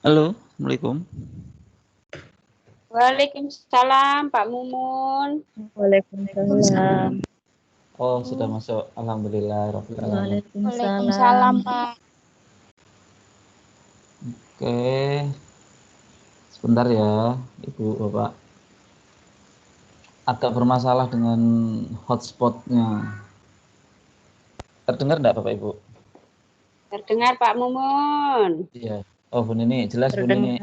Halo, Assalamualaikum. Waalaikumsalam Pak Mumun. Waalaikumsalam. Oh, sudah masuk. Alhamdulillah rabbil alamin. Waalaikumsalam Pak. Oke. Sebentar ya, Ibu Bapak. Agak bermasalah dengan hotspotnya. Terdengar enggak Bapak Ibu? Terdengar Pak Mumun. Iya. Oh, Bu Nini, jelas Bu Nini.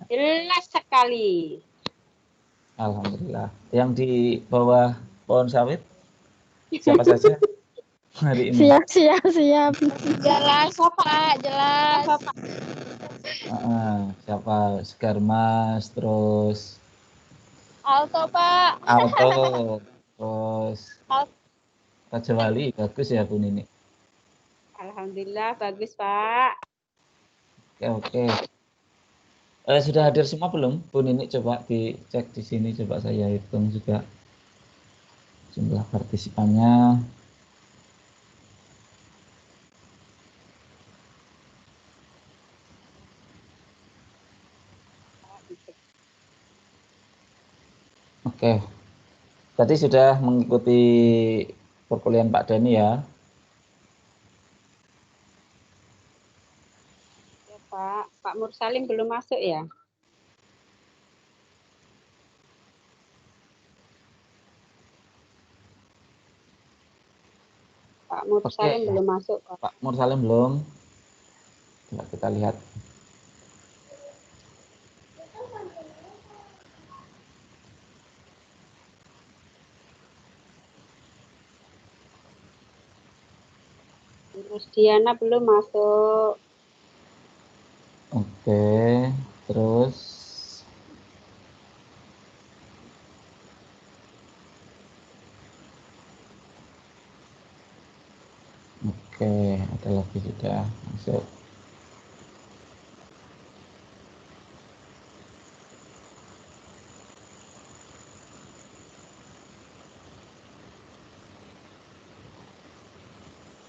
Jelas sekali. Alhamdulillah. Yang di bawah pohon sawit siapa saja hari ini? Siap. Jelas Pak, jelas. Siapa? Segarmas, terus Alto Pak. Alto, terus Alto. Raja Wali. Bagus ya Bu Nini. Alhamdulillah bagus Pak. Oke. Sudah hadir semua belum? Bu Nini coba dicek di sini, coba saya hitung juga jumlah partisipannya. Oke. Tadi sudah mengikuti perkuliahan Pak Dani ya. Ya Pak, Pak Mursalim belum masuk ya? Pak Mursalim belum masuk Pak. Pak Mursalim belum. Coba kita lihat. Terus Diana belum masuk. Oke, terus oke, ada lagi sudah masuk.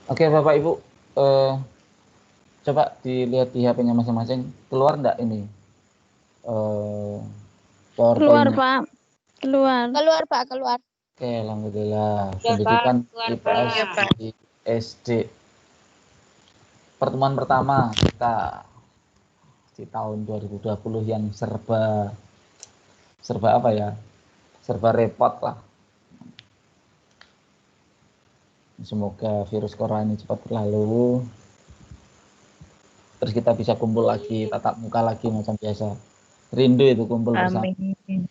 Oke, Bapak Ibu, coba dilihat di HP-nya masing-masing. Keluar enggak ini? Keluar Pak. Keluar Pak, keluar. Oke, alhamdulillah. Ya, Pendidikan Pak. IPS di SD. Pertemuan pertama kita di tahun 2020 yang serba apa ya? Serba repot lah. Semoga virus corona ini cepat berlalu. Terus kita bisa kumpul lagi, tatap muka lagi macam biasa. Rindu itu kumpul bersama. Amin.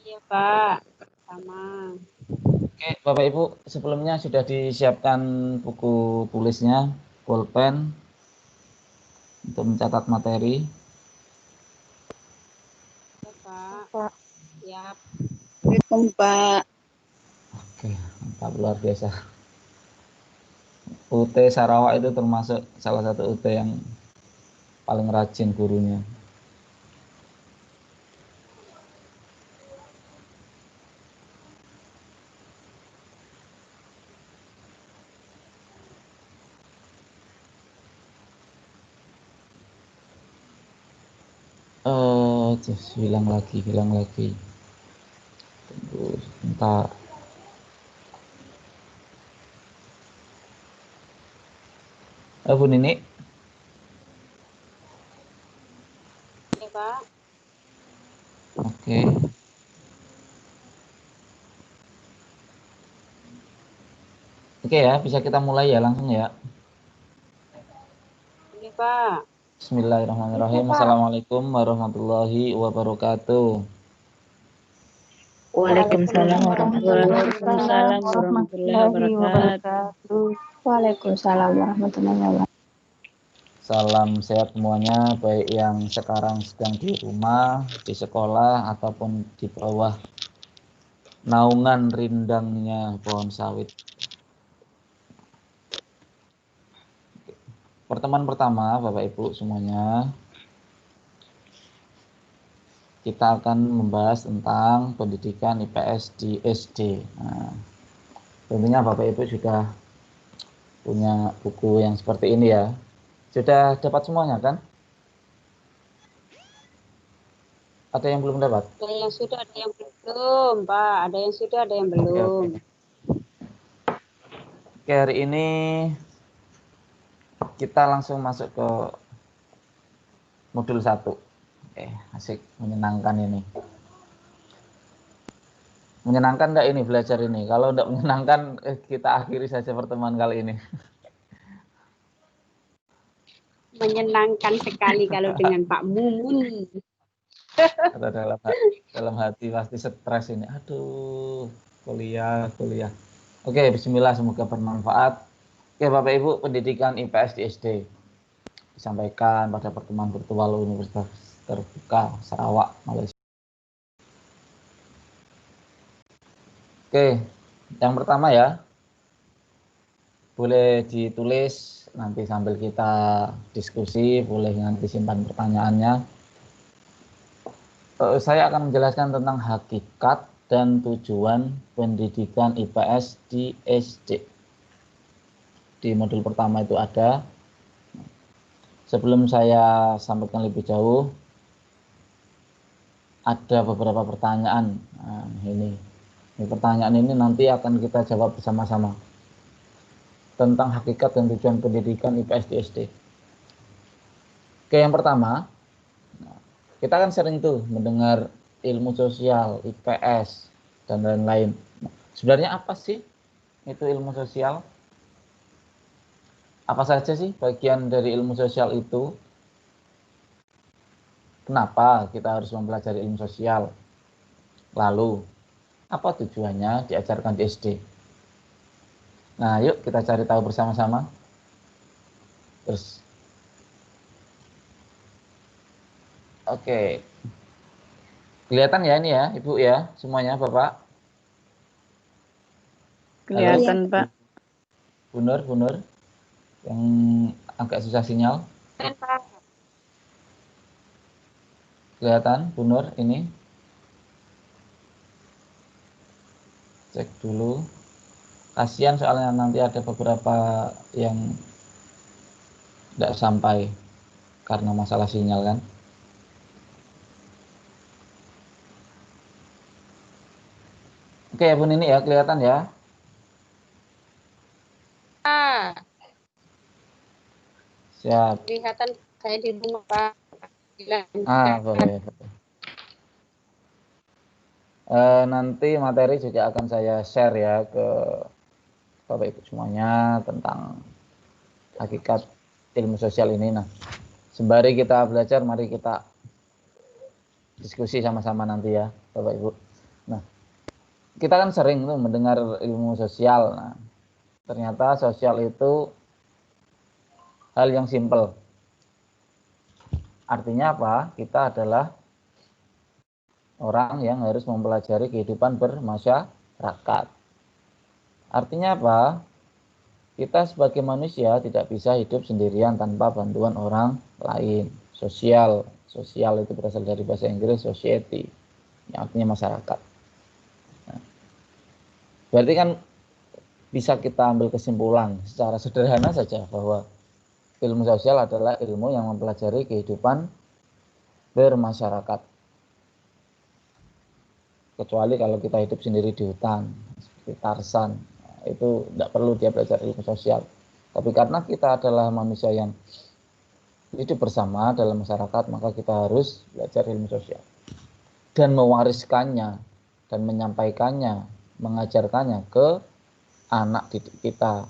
Iya Pak, sama. Oke, Bapak Ibu, sebelumnya sudah disiapkan buku tulisnya, pulpen untuk mencatat materi. Ya Pak. Siap. Pak. Oke, mantap, luar biasa. UT Sarawak itu termasuk salah satu UT yang paling rajin gurunya. Hilang lagi. Tunggu sebentar. Bu Nini. Ya Pak. Oke. Oke ya, bisa kita mulai ya langsung ya. Ini Pak. Bismillahirrahmanirrahim. Assalamualaikum warahmatullahi wabarakatuh. Waalaikumsalam warahmatullahi wabarakatuh. Waalaikumsalam warahmatullahi wabarakatuh. Salam sehat semuanya, baik yang sekarang sedang di rumah, di sekolah, ataupun di bawah naungan rindangnya pohon sawit. Pertemuan pertama, Bapak Ibu semuanya, kita akan membahas tentang pendidikan IPS di SD. Nah, tentunya Bapak Ibu sudah punya buku yang seperti ini ya. Sudah dapat semuanya kan? Ada yang belum dapat? Ada yang sudah, ada yang belum, Pak. Ada yang sudah, ada yang Oke, belum. oke. Oke, hari ini kita langsung masuk ke modul 1. Asik, menyenangkan ini. Menyenangkan enggak ini belajar ini? Kalau enggak menyenangkan, kita akhiri saja pertemuan kali ini. Menyenangkan sekali kalau dengan Pak Mumun. Atau dalam hati pasti stres ini. Aduh, kuliah. Oke, bismillah, semoga bermanfaat. Oke, Bapak Ibu, pendidikan IPS di SD disampaikan pada pertemuan virtual Universitas Terbuka Sarawak, Malaysia. Oke, yang pertama ya, boleh ditulis nanti sambil kita diskusi, boleh nanti simpan pertanyaannya. Saya akan menjelaskan tentang hakikat dan tujuan pendidikan IPS di SD. Di modul pertama itu ada. Sebelum saya sampaikan lebih jauh, ada beberapa pertanyaan. Nah, ini pertanyaan ini nanti akan kita jawab bersama-sama tentang hakikat dan tujuan pendidikan IPS di SD. Oke, yang pertama, kita kan sering tuh mendengar ilmu sosial, IPS, dan lain-lain. Sebenarnya apa sih itu ilmu sosial? Apa saja sih bagian dari ilmu sosial itu? Kenapa kita harus mempelajari ilmu sosial? Lalu, apa tujuannya diajarkan di SD? Nah, yuk kita cari tahu bersama-sama. Terus, oke. Kelihatan ya ini ya, Ibu ya, semuanya Bapak? Kelihatan, Pak. Bu Nur, yang agak susah sinyal. Kelihatan, Bu Nur, ini. Cek dulu. Kasihan soalnya nanti ada beberapa yang tidak sampai karena masalah sinyal kan. Oke ya Bun, ini ya kelihatan ya. Siap. Kelihatan saya di rumah, Pak. Boleh. Nanti materi juga akan saya share ya ke Bapak Ibu semuanya tentang hakikat ilmu sosial ini. Nah, sembari kita belajar, mari kita diskusi sama-sama nanti ya Bapak Ibu. Nah, kita kan sering tuh mendengar ilmu sosial. Nah, ternyata sosial itu hal yang simpel. Artinya apa? Kita adalah orang yang harus mempelajari kehidupan bermasyarakat. Artinya apa? Kita sebagai manusia tidak bisa hidup sendirian tanpa bantuan orang lain. Sosial itu berasal dari bahasa Inggris society, yang artinya masyarakat. Nah, berarti kan bisa kita ambil kesimpulan secara sederhana saja bahwa ilmu sosial adalah ilmu yang mempelajari kehidupan bermasyarakat. Kecuali kalau kita hidup sendiri di hutan, seperti Tarsan, itu tidak perlu dia belajar ilmu sosial. Tapi karena kita adalah manusia yang hidup bersama dalam masyarakat, maka kita harus belajar ilmu sosial dan mewariskannya dan menyampaikannya, mengajarkannya ke anak didik kita.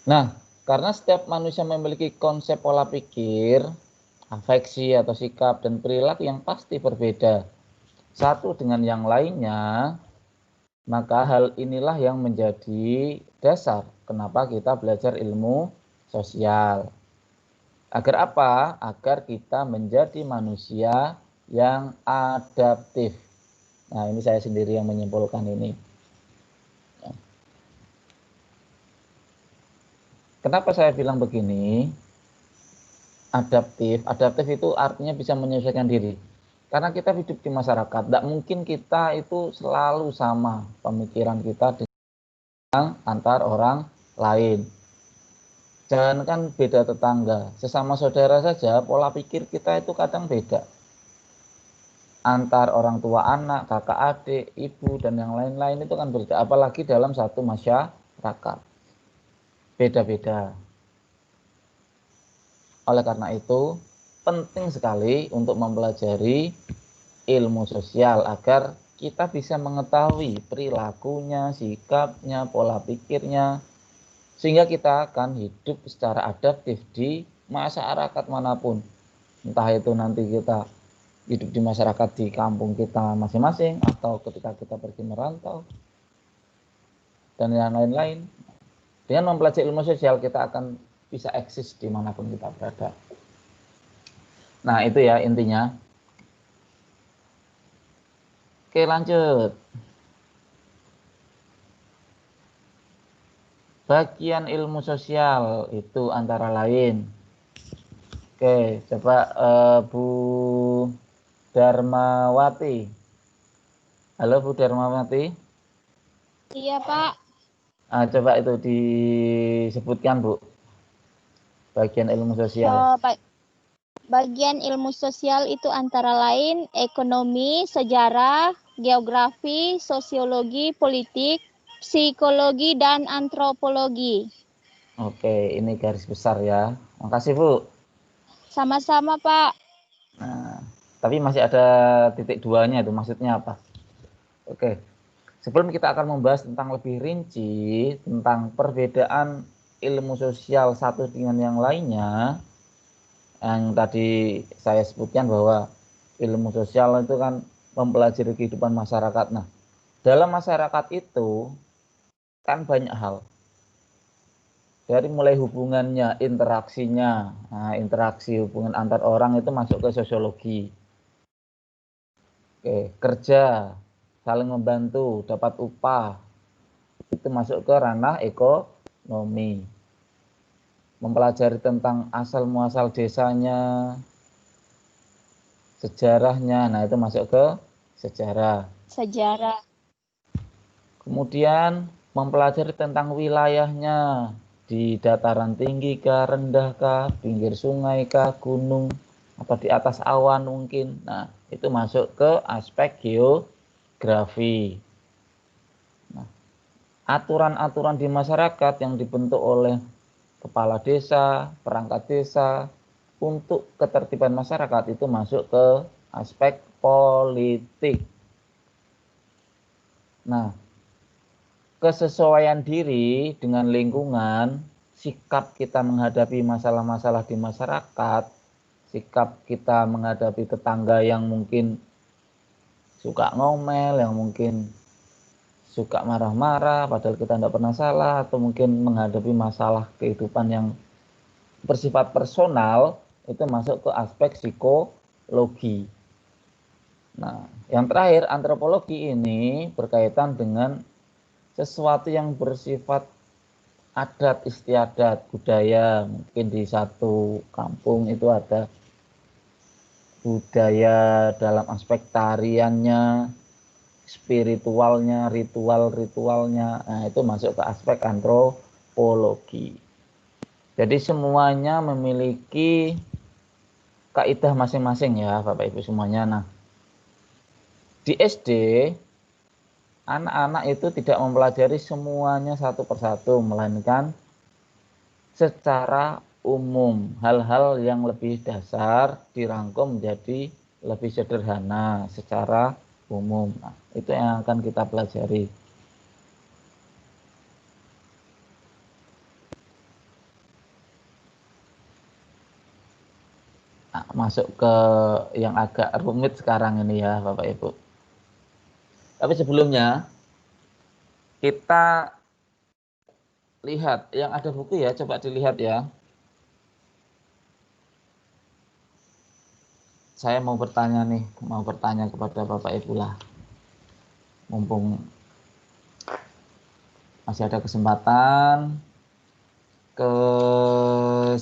Nah, karena setiap manusia memiliki konsep pola pikir, afeksi atau sikap dan perilaku yang pasti berbeda satu dengan yang lainnya, maka hal inilah yang menjadi dasar kenapa kita belajar ilmu sosial. Agar apa? Agar kita menjadi manusia yang adaptif. Nah, ini saya sendiri yang menyimpulkan ini. Kenapa saya bilang begini? Adaptif itu artinya bisa menyesuaikan diri. Karena kita hidup di masyarakat, tidak mungkin kita itu selalu sama pemikiran kita dengan antar orang lain. Jangankan beda tetangga, sesama saudara saja pola pikir kita itu kadang beda. Antar orang tua anak, kakak adik, ibu, dan yang lain-lain itu kan berbeda. Apalagi dalam satu masyarakat. Beda-beda. Oleh karena itu, penting sekali untuk mempelajari ilmu sosial agar kita bisa mengetahui perilakunya, sikapnya, pola pikirnya, sehingga kita akan hidup secara adaptif di masyarakat manapun. Entah itu nanti kita hidup di masyarakat di kampung kita masing-masing, atau ketika kita pergi merantau, dan yang lain-lain. Dengan mempelajari ilmu sosial, kita akan bisa eksis dimanapun kita berada. Nah, itu ya intinya. Oke, lanjut. Bagian ilmu sosial itu antara lain. Oke, coba Bu Darmawati. Halo Bu Darmawati. Iya, Pak. Coba itu disebutkan Bu. Bagian ilmu sosial. Bagian ilmu sosial itu antara lain ekonomi, sejarah, geografi, sosiologi, politik, psikologi, dan antropologi. Oke, ini garis besar ya. Makasih Bu. Sama-sama, Pak. Nah, tapi masih ada titik duanya itu, maksudnya apa? Oke, sebelum kita akan membahas tentang lebih rinci tentang perbedaan ilmu sosial satu dengan yang lainnya, yang tadi saya sebutkan bahwa ilmu sosial itu kan mempelajari kehidupan masyarakat. Nah, dalam masyarakat itu kan banyak hal. Dari mulai hubungannya, interaksinya, interaksi hubungan antar orang itu masuk ke sosiologi. Oke, kerja, saling membantu, dapat upah, itu masuk ke ranah ekonomi. Mempelajari tentang asal muasal desanya, sejarahnya, nah itu masuk ke sejarah. Sejarah. Kemudian mempelajari tentang wilayahnya, di dataran tinggi kah, rendah kah, pinggir sungai kah, gunung, atau di atas awan mungkin. Nah, itu masuk ke aspek geografi. Nah, aturan-aturan di masyarakat yang dibentuk oleh kepala desa, perangkat desa, untuk ketertiban masyarakat itu masuk ke aspek politik. Nah, kesesuaian diri dengan lingkungan, sikap kita menghadapi masalah-masalah di masyarakat, sikap kita menghadapi tetangga yang mungkin suka ngomel, yang mungkin suka marah-marah padahal kita tidak pernah salah, atau mungkin menghadapi masalah kehidupan yang bersifat personal, itu masuk ke aspek psikologi. Nah, yang terakhir, antropologi ini berkaitan dengan sesuatu yang bersifat adat istiadat, budaya. Mungkin di satu kampung itu ada budaya dalam aspek tariannya, spiritualnya, ritual-ritualnya. Nah, itu masuk ke aspek antropologi. Jadi semuanya memiliki kaidah masing-masing ya Bapak Ibu semuanya. Nah, di SD anak-anak itu tidak mempelajari semuanya satu persatu, melainkan secara umum. Hal-hal yang lebih dasar dirangkum menjadi lebih sederhana secara umum. Nah, itu yang akan kita pelajari. Nah, masuk ke yang agak rumit sekarang ini ya Bapak Ibu. Tapi sebelumnya kita lihat yang ada buku ya, coba dilihat ya. Saya mau bertanya kepada Bapak Ibu lah. Mumpung masih ada kesempatan. Ke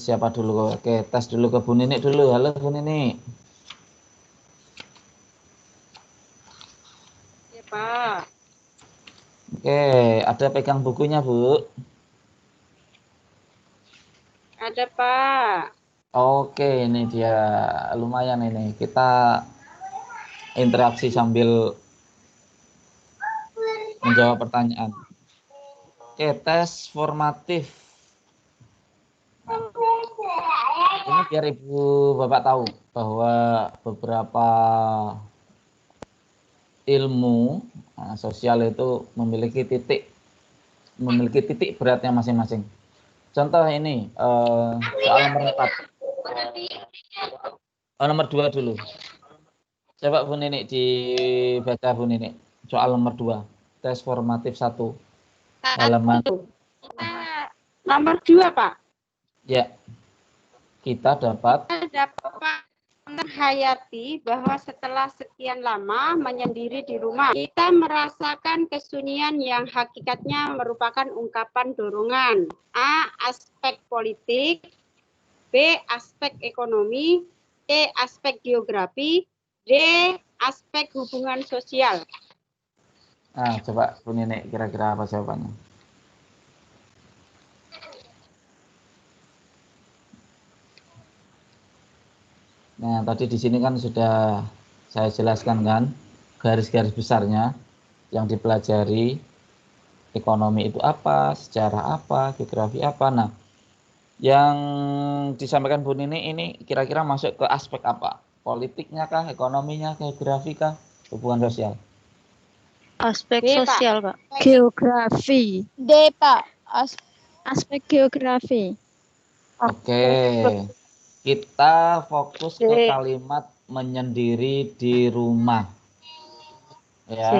siapa dulu? Oke, tes dulu ke Bu Nini dulu. Halo Bu Nini. Ya, Pak. Oke, ada pegang bukunya Bu. Ada, Pak. Oke, ini dia. Lumayan ini. Kita interaksi sambil menjawab pertanyaan. Oke, tes formatif. Ini biar Ibu Bapak tahu bahwa beberapa ilmu sosial itu memiliki titik beratnya masing-masing. Contoh ini soal nomor 4. Nomor 2 dulu. Coba Bu Nini dibaca Bu Nini. Soal nomor 2. Tes formatif 1. Halaman Nomor 2, Pak. ya. Kita dapat menghayati bahwa setelah sekian lama menyendiri di rumah, kita merasakan kesunyian yang hakikatnya merupakan ungkapan dorongan. A. Aspek politik. B. Aspek ekonomi. C. Aspek geografi. D. Aspek hubungan sosial. Nah, coba Bu Nini kira-kira apa jawabannya? Nah, tadi di sini kan sudah saya jelaskan kan garis-garis besarnya yang dipelajari, ekonomi itu apa, sejarah apa, geografi apa. Nah, yang disampaikan Bu Nini ini kira-kira masuk ke aspek apa? Politiknya kah, ekonominya, geografi kah, hubungan sosial? Aspek B, Pak. sosial, Pak. Geografi. D, Pak. Aspek geografi. Oke. Kita fokus ke kalimat menyendiri di rumah. Ya.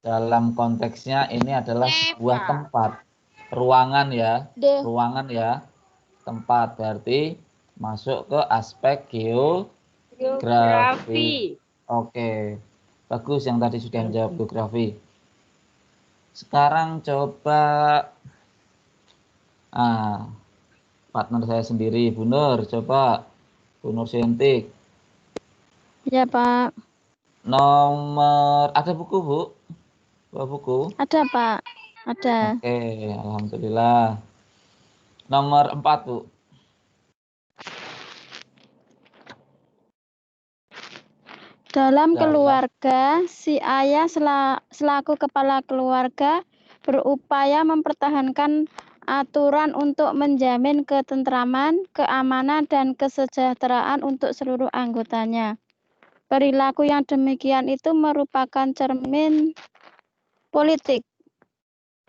Dalam konteksnya ini adalah sebuah tempat, ruangan ya. Ruangan ya. Tempat berarti masuk ke aspek geografi. Oke. Bagus yang tadi sudah menjawab geografi. Sekarang coba partner saya sendiri, Bu Nur, coba Bu Nur Sintik. Ya, Pak. Nomor, ada buku, Bu? Dua buku? Ada, Pak. Ada. Oke, alhamdulillah. Nomor 4, Bu. Dalam keluarga, si ayah selaku kepala keluarga berupaya mempertahankan aturan untuk menjamin ketentraman, keamanan, dan kesejahteraan untuk seluruh anggotanya. Perilaku yang demikian itu merupakan cermin politik,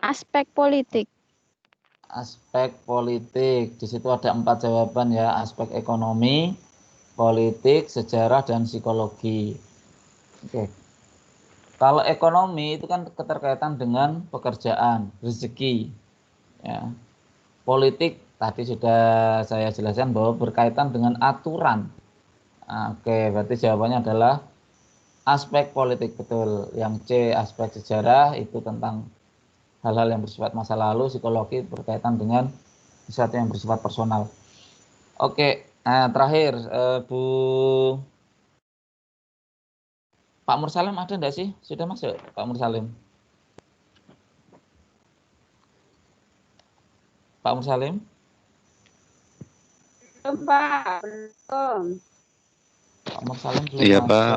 aspek politik. Aspek politik. Di situ ada 4 jawaban ya, aspek ekonomi, politik, sejarah, dan psikologi. Oke. Kalau ekonomi itu kan keterkaitan dengan pekerjaan, rezeki. Ya. Politik tadi sudah saya jelaskan bahwa berkaitan dengan aturan. Oke, berarti jawabannya adalah aspek politik, betul. Yang C, aspek sejarah itu tentang hal-hal yang bersifat masa lalu, psikologi berkaitan dengan sesuatu yang bersifat personal. Oke, terakhir Bu Pak Mursalim ada enggak sih? Sudah masuk Pak Mursalim? Pak Mursalim? Belum, Pak. Belum. Pak Mursalim belum Iya, masuk. Pak.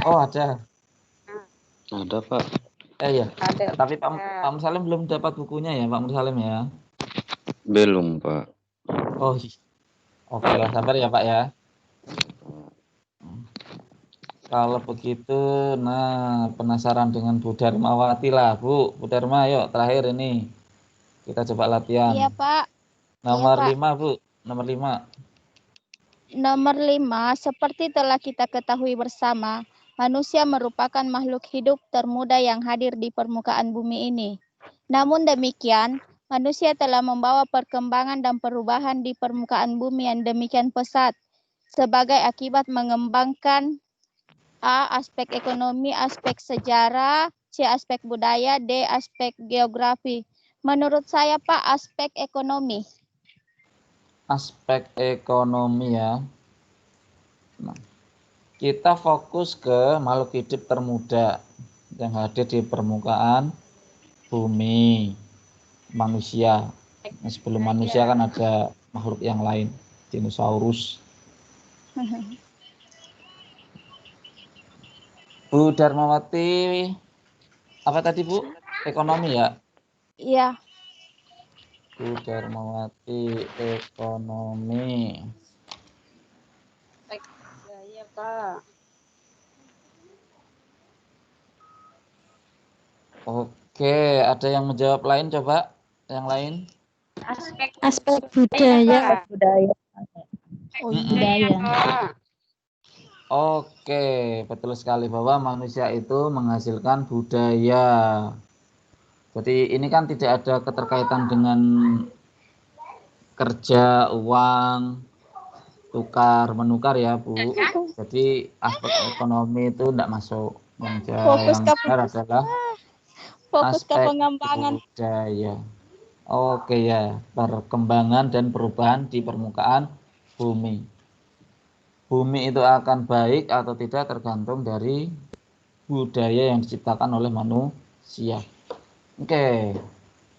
Oh, ada. Ada, Pak. Iya. Ada. Tapi Pak Mursalim belum dapat bukunya ya, Pak Mursalim ya? Belum, Pak. Oh, oke lah, sabar ya Pak ya. Kalau begitu, nah penasaran dengan Bu Darmawati lah, Bu Dharma, yuk terakhir ini kita coba latihan. Iya, Pak. Nomor Iya, Pak. 5, Bu. Nomor 5. Nomor 5, seperti telah kita ketahui bersama, manusia merupakan makhluk hidup termuda yang hadir di permukaan bumi ini. Namun demikian, manusia telah membawa perkembangan dan perubahan di permukaan bumi yang demikian pesat sebagai akibat mengembangkan A. Aspek ekonomi, aspek sejarah, C. Aspek budaya, D. Aspek geografi. Menurut saya, Pak, aspek ekonomi. Aspek ekonomi ya. Nah, kita fokus ke makhluk hidup termuda yang hadir di permukaan bumi, manusia. Nah, sebelum manusia kan ada makhluk yang lain, dinosaurus. Bu Darmawati, apa tadi Bu? Ekonomi ya? Iya. Bu Darmawati, ekonomi. Iya, Pak. Oke, ada yang menjawab lain coba? Yang lain? Aspek budaya. Budaya. Oh, Budaya, Pak. Oke, betul sekali bahwa manusia itu menghasilkan budaya. Jadi ini kan tidak ada keterkaitan dengan kerja, uang, tukar, menukar ya Bu. Jadi aspek ekonomi itu tidak masuk. Fokus Yang ke benar adalah fokus ke aspek pengembangan. budaya. Oke ya, perkembangan dan perubahan di permukaan bumi. Bumi itu akan baik atau tidak tergantung dari budaya yang diciptakan oleh manusia. Oke,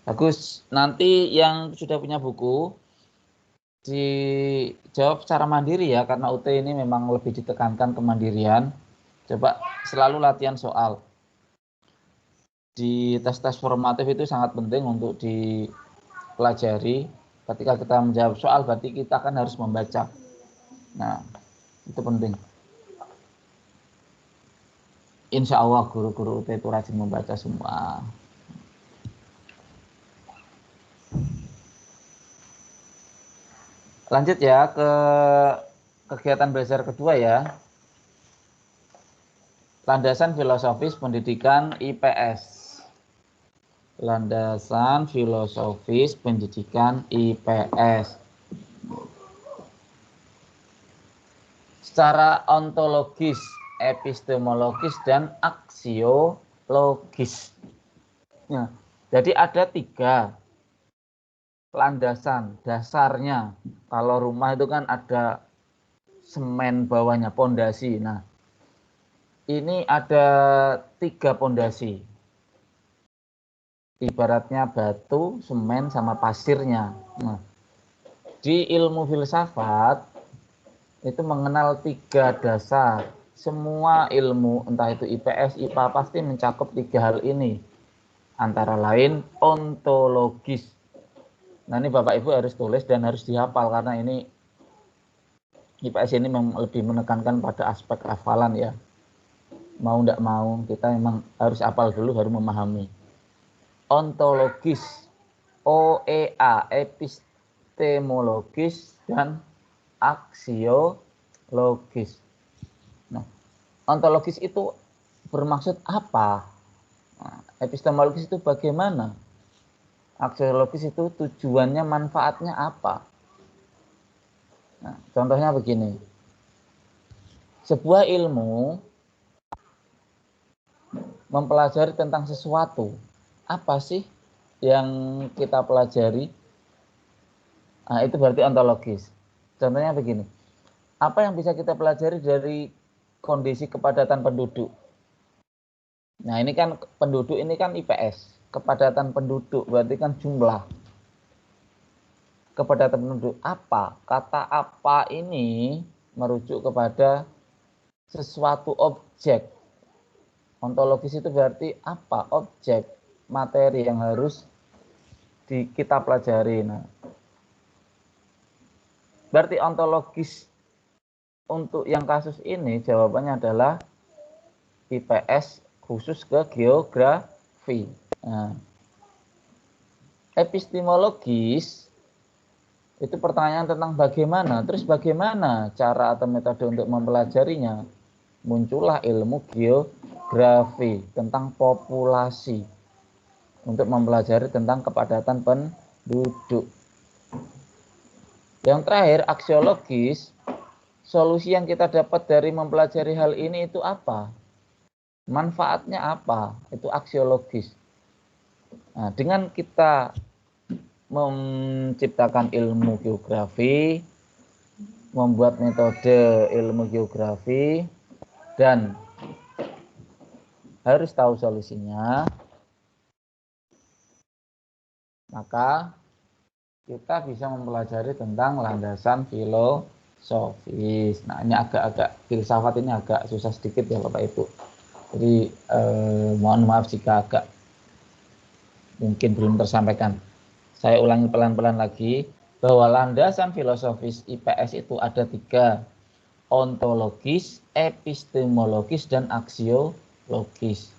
bagus. Nanti yang sudah punya buku dijawab secara mandiri ya, karena UT ini memang lebih ditekankan kemandirian. Coba selalu latihan soal. Di tes-tes formatif itu sangat penting untuk dipelajari. Ketika kita menjawab soal berarti kita kan harus membaca. Nah, itu penting. Insya Allah guru-guru UT itu rajin membaca semua. Lanjut ya ke kegiatan belajar kedua ya. Landasan filosofis pendidikan IPS. Landasan filosofis pendidikan IPS. Secara ontologis, epistemologis, dan aksiologis. Nah, jadi ada 3 landasan dasarnya. Kalau rumah itu kan ada semen bawahnya, pondasi. Nah, ini ada 3 pondasi. Ibaratnya batu, semen, sama pasirnya. Nah, di ilmu filsafat itu mengenal 3 dasar. Semua ilmu, entah itu IPS, IPA, pasti mencakup 3 hal ini. Antara lain ontologis. Nah, ini Bapak Ibu harus tulis dan harus dihafal karena ini IPS ini lebih menekankan pada aspek hafalan ya. Mau tidak mau kita memang harus hafal dulu baru memahami. Ontologis, OEA, epistemologis, dan aksiologis. Nah, ontologis itu bermaksud apa? Nah, epistemologis itu bagaimana? Aksiologis itu tujuannya, manfaatnya apa? Nah, contohnya begini. Sebuah ilmu mempelajari tentang sesuatu. Apa sih yang kita pelajari? Nah, itu berarti ontologis. Contohnya begini. Apa yang bisa kita pelajari dari kondisi kepadatan penduduk? Nah, ini kan penduduk ini kan IPS. Kepadatan penduduk berarti kan jumlah. Kepadatan penduduk apa? Kata apa ini merujuk kepada sesuatu objek. Ontologis itu berarti apa? Objek, materi yang harus kita pelajari. Nah, berarti ontologis untuk yang kasus ini jawabannya adalah IPS khusus ke geografi. Nah, epistemologis itu pertanyaan tentang bagaimana, terus bagaimana cara atau metode untuk mempelajarinya. Muncullah ilmu geografi tentang populasi untuk mempelajari tentang kepadatan penduduk. Yang terakhir, aksiologis, solusi yang kita dapat dari mempelajari hal ini itu apa? Manfaatnya apa? Itu aksiologis. Nah, dengan kita menciptakan ilmu geografi, membuat metode ilmu geografi, dan harus tahu solusinya, maka kita bisa mempelajari tentang landasan filosofis. Nah, ini agak-agak filsafat ini agak susah sedikit ya Bapak Ibu. Jadi mohon maaf jika agak mungkin belum tersampaikan. Saya ulangi pelan-pelan lagi bahwa landasan filosofis IPS itu ada 3, ontologis, epistemologis, dan aksiologis.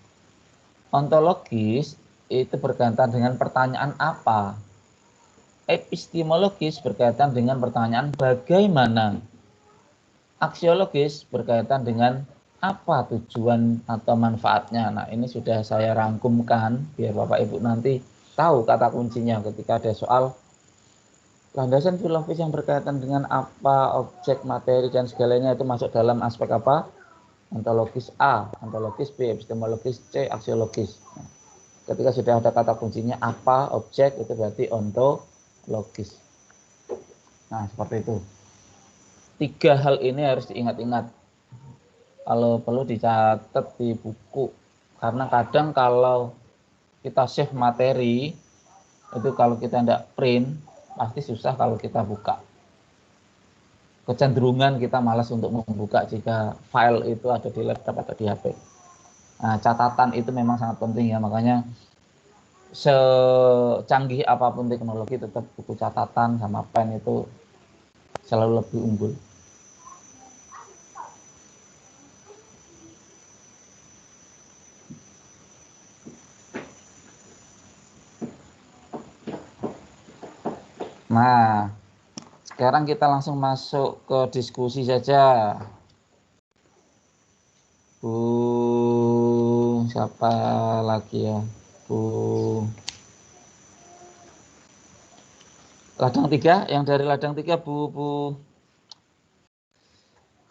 Ontologis itu berkaitan dengan pertanyaan apa. Epistemologis berkaitan dengan pertanyaan bagaimana. Aksiologis berkaitan dengan apa tujuan atau manfaatnya. Nah, ini sudah saya rangkumkan biar Bapak Ibu nanti tahu kata kuncinya ketika ada soal landasan filosofis yang berkaitan dengan apa, objek, materi, dan segalanya itu masuk dalam aspek apa? Ontologis A, ontologis B, epistemologis C, aksiologis. Nah, ketika sudah ada kata kuncinya apa, objek, itu berarti ontologis. Nah, seperti itu. 3 hal ini harus diingat-ingat. Kalau perlu dicatat di buku. Karena kadang kalau kita save materi, itu kalau kita tidak print, pasti susah kalau kita buka. Kecenderungan kita malas untuk membuka jika file itu ada di laptop atau di HP. Nah, catatan itu memang sangat penting ya, makanya secanggih apapun teknologi tetap buku catatan sama pen itu selalu lebih unggul. Nah, sekarang kita langsung masuk ke diskusi saja. Bu, siapa lagi ya? Bu Ladang 3, yang dari Ladang 3 Bu.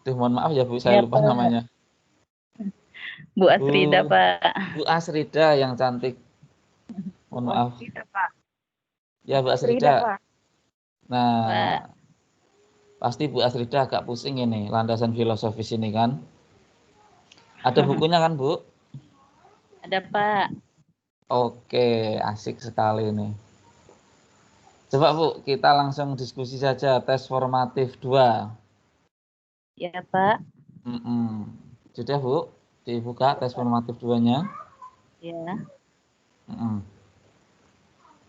Mohon maaf ya Bu, saya Ya, lupa Pak. namanya. Bu Asrida, Pak. Bu Asrida yang cantik. Mohon maaf. Ya Bu Asrida. Nah, Pak. pasti Bu Asrida agak pusing ini landasan filosofis ini kan. Ada bukunya kan Bu? Ada, Pak. Oke, asik sekali ini. Coba Bu, kita langsung diskusi saja tes formatif 2. Ya, Pak. Sudah Bu, dibuka tes formatif 2-nya. Ya.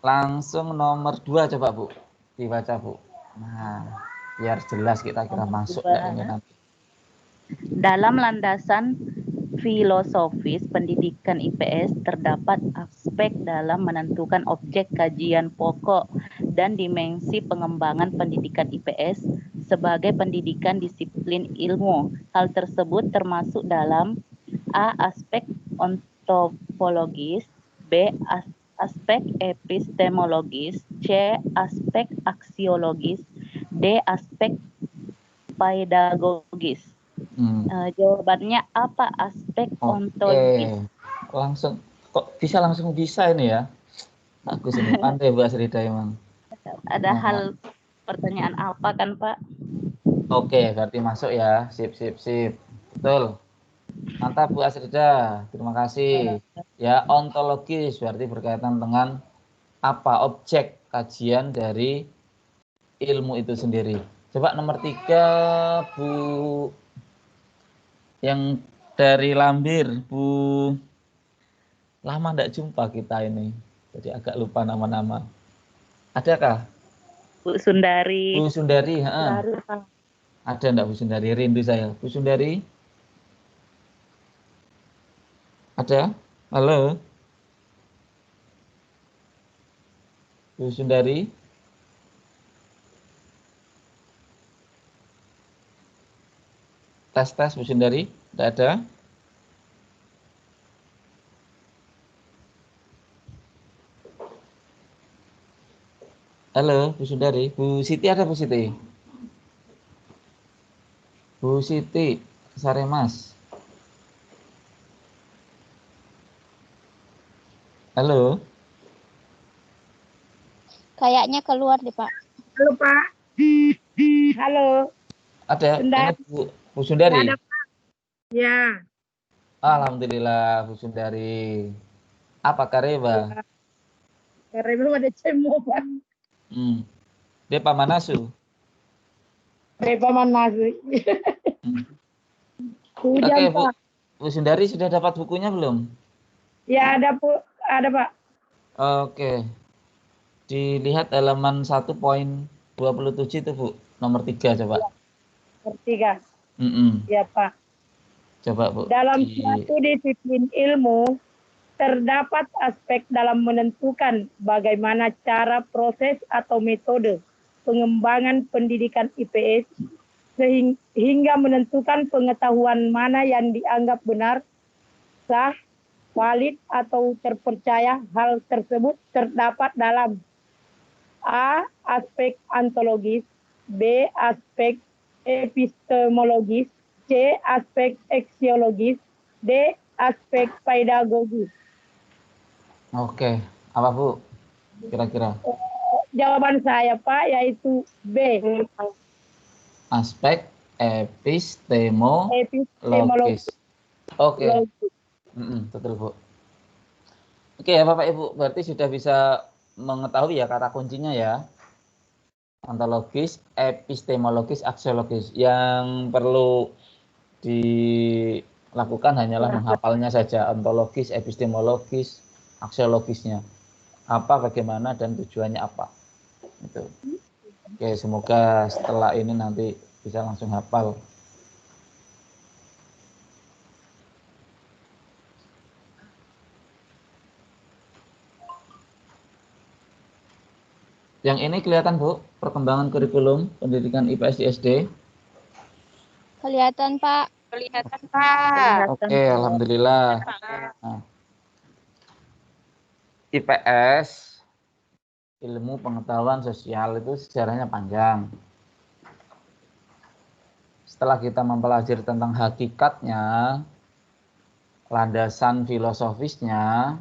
Langsung nomor 2 coba Bu, dibaca Bu. Nah, biar jelas kita kira Nomor masuk 2. nggak ini nanti. Dalam landasan filosofis pendidikan IPS terdapat aspek dalam menentukan objek kajian pokok dan dimensi pengembangan pendidikan IPS sebagai pendidikan disiplin ilmu. Hal tersebut termasuk dalam A. Aspek ontologis, B. Aspek epistemologis, C. Aspek aksiologis, D. Aspek pedagogis. Jawabannya apa? Aspek ontologis. Langsung kok bisa ini ya? Bagus ini, pandai Bu Asrida emang. Ada hal pertanyaan apa kan Pak? Oke, berarti masuk ya. Sip. Betul. Mantap Bu Asrida, terima kasih. Ya, ontologis berarti berkaitan dengan apa objek kajian dari ilmu itu sendiri. Coba nomor 3 Bu yang dari Lambir, Bu. Lama enggak jumpa kita ini, jadi agak lupa nama-nama. Adakah? Bu Sundari. Bu Sundari, ada enggak Bu Sundari? Rindu saya. Bu Sundari? Ada? Halo? Bu Sundari? Tes Bu Sundari? Tidak ada? Halo Bu Sundari? Bu Siti ada Bu Siti? Bu Siti Saremas. Halo? Kayaknya keluar deh Pak. Halo Pak. Halo. Ada? Sundari. Ini Bu Sundari? Ada Pak. Ya. Alhamdulillah Bu Sundari. Apa kareba? Karena belum ada cemo Pak. Depa Manasu. Depa Manasu. Hmm. Hujan, Oke, Bu. Pak. Bu Sundari sudah dapat bukunya belum? Ya, ada, Bu. Ada, Pak. Oke. Dilihat halaman 1.27 itu, Bu. Nomor 3 coba. Ketiga. Mm-mm. Ya, Pak. Coba, Bu. Dalam suatu disiplin ilmu, terdapat aspek dalam menentukan bagaimana cara, proses, atau metode pengembangan pendidikan IPS hingga menentukan pengetahuan mana yang dianggap benar, sah, valid, atau terpercaya. Hal tersebut terdapat dalam A. Aspek ontologis, B. Aspek epistemologis, C. Aspek aksiologis, D. Aspek pedagogis. Oke. Apa, Bu? Kira-kira. Jawaban saya, Pak, yaitu B. Aspek epistemologis. Epistemologis. Oke. Betul, Bu. Oke ya Bapak Ibu, berarti sudah bisa mengetahui ya kata kuncinya ya. Ontologis, epistemologis, aksiologis. Yang perlu dilakukan hanyalah menghafalnya saja. Ontologis, epistemologis, aksiologisnya. Apa, bagaimana, dan tujuannya apa. Itu. Oke, semoga setelah ini nanti bisa langsung hafal. Yang ini kelihatan, Bu, perkembangan kurikulum pendidikan IPS di SD. Kelihatan, Pak. Kelihatan, Pak. Oke, alhamdulillah. Nah, IPS, ilmu pengetahuan sosial, itu sejarahnya panjang. Setelah kita mempelajari tentang hakikatnya, landasan filosofisnya,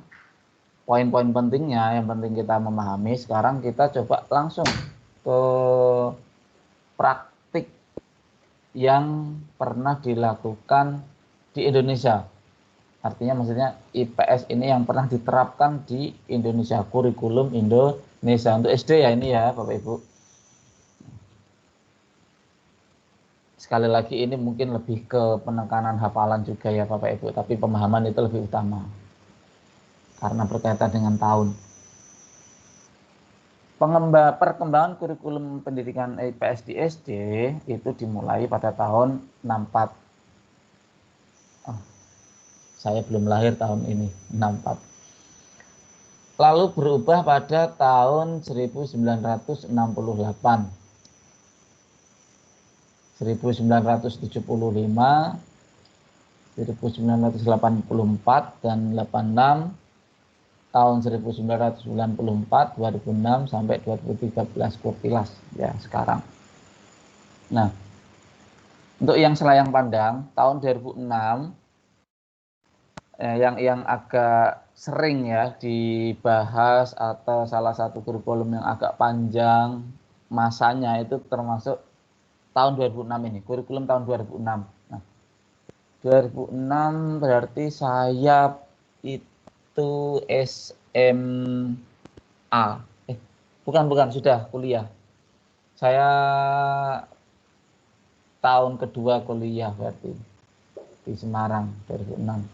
poin-poin pentingnya, yang penting kita memahami, sekarang kita coba langsung ke praktik yang pernah dilakukan di Indonesia. Artinya maksudnya IPS ini yang pernah diterapkan di Indonesia, kurikulum Indonesia untuk SD ya ini ya Bapak Ibu. Sekali lagi ini mungkin lebih ke penekanan hafalan juga ya Bapak Ibu, tapi pemahaman itu lebih utama karena berkaitan dengan tahun. Perkembangan kurikulum pendidikan IPS di SD itu dimulai pada tahun 64. Saya belum lahir tahun ini, 64. Lalu berubah pada tahun 1968. 1975, 1984, dan 86, tahun 1994, 2006, sampai 2013 kurtilas ya sekarang. Nah, untuk yang selayang pandang, tahun 2006, yang agak sering ya dibahas atau salah satu kurikulum yang agak panjang masanya itu termasuk tahun 2006 ini, kurikulum tahun 2006. Nah, 2006 berarti saya itu SMA. Bukan, sudah kuliah. Saya tahun kedua kuliah berarti di Semarang 2006.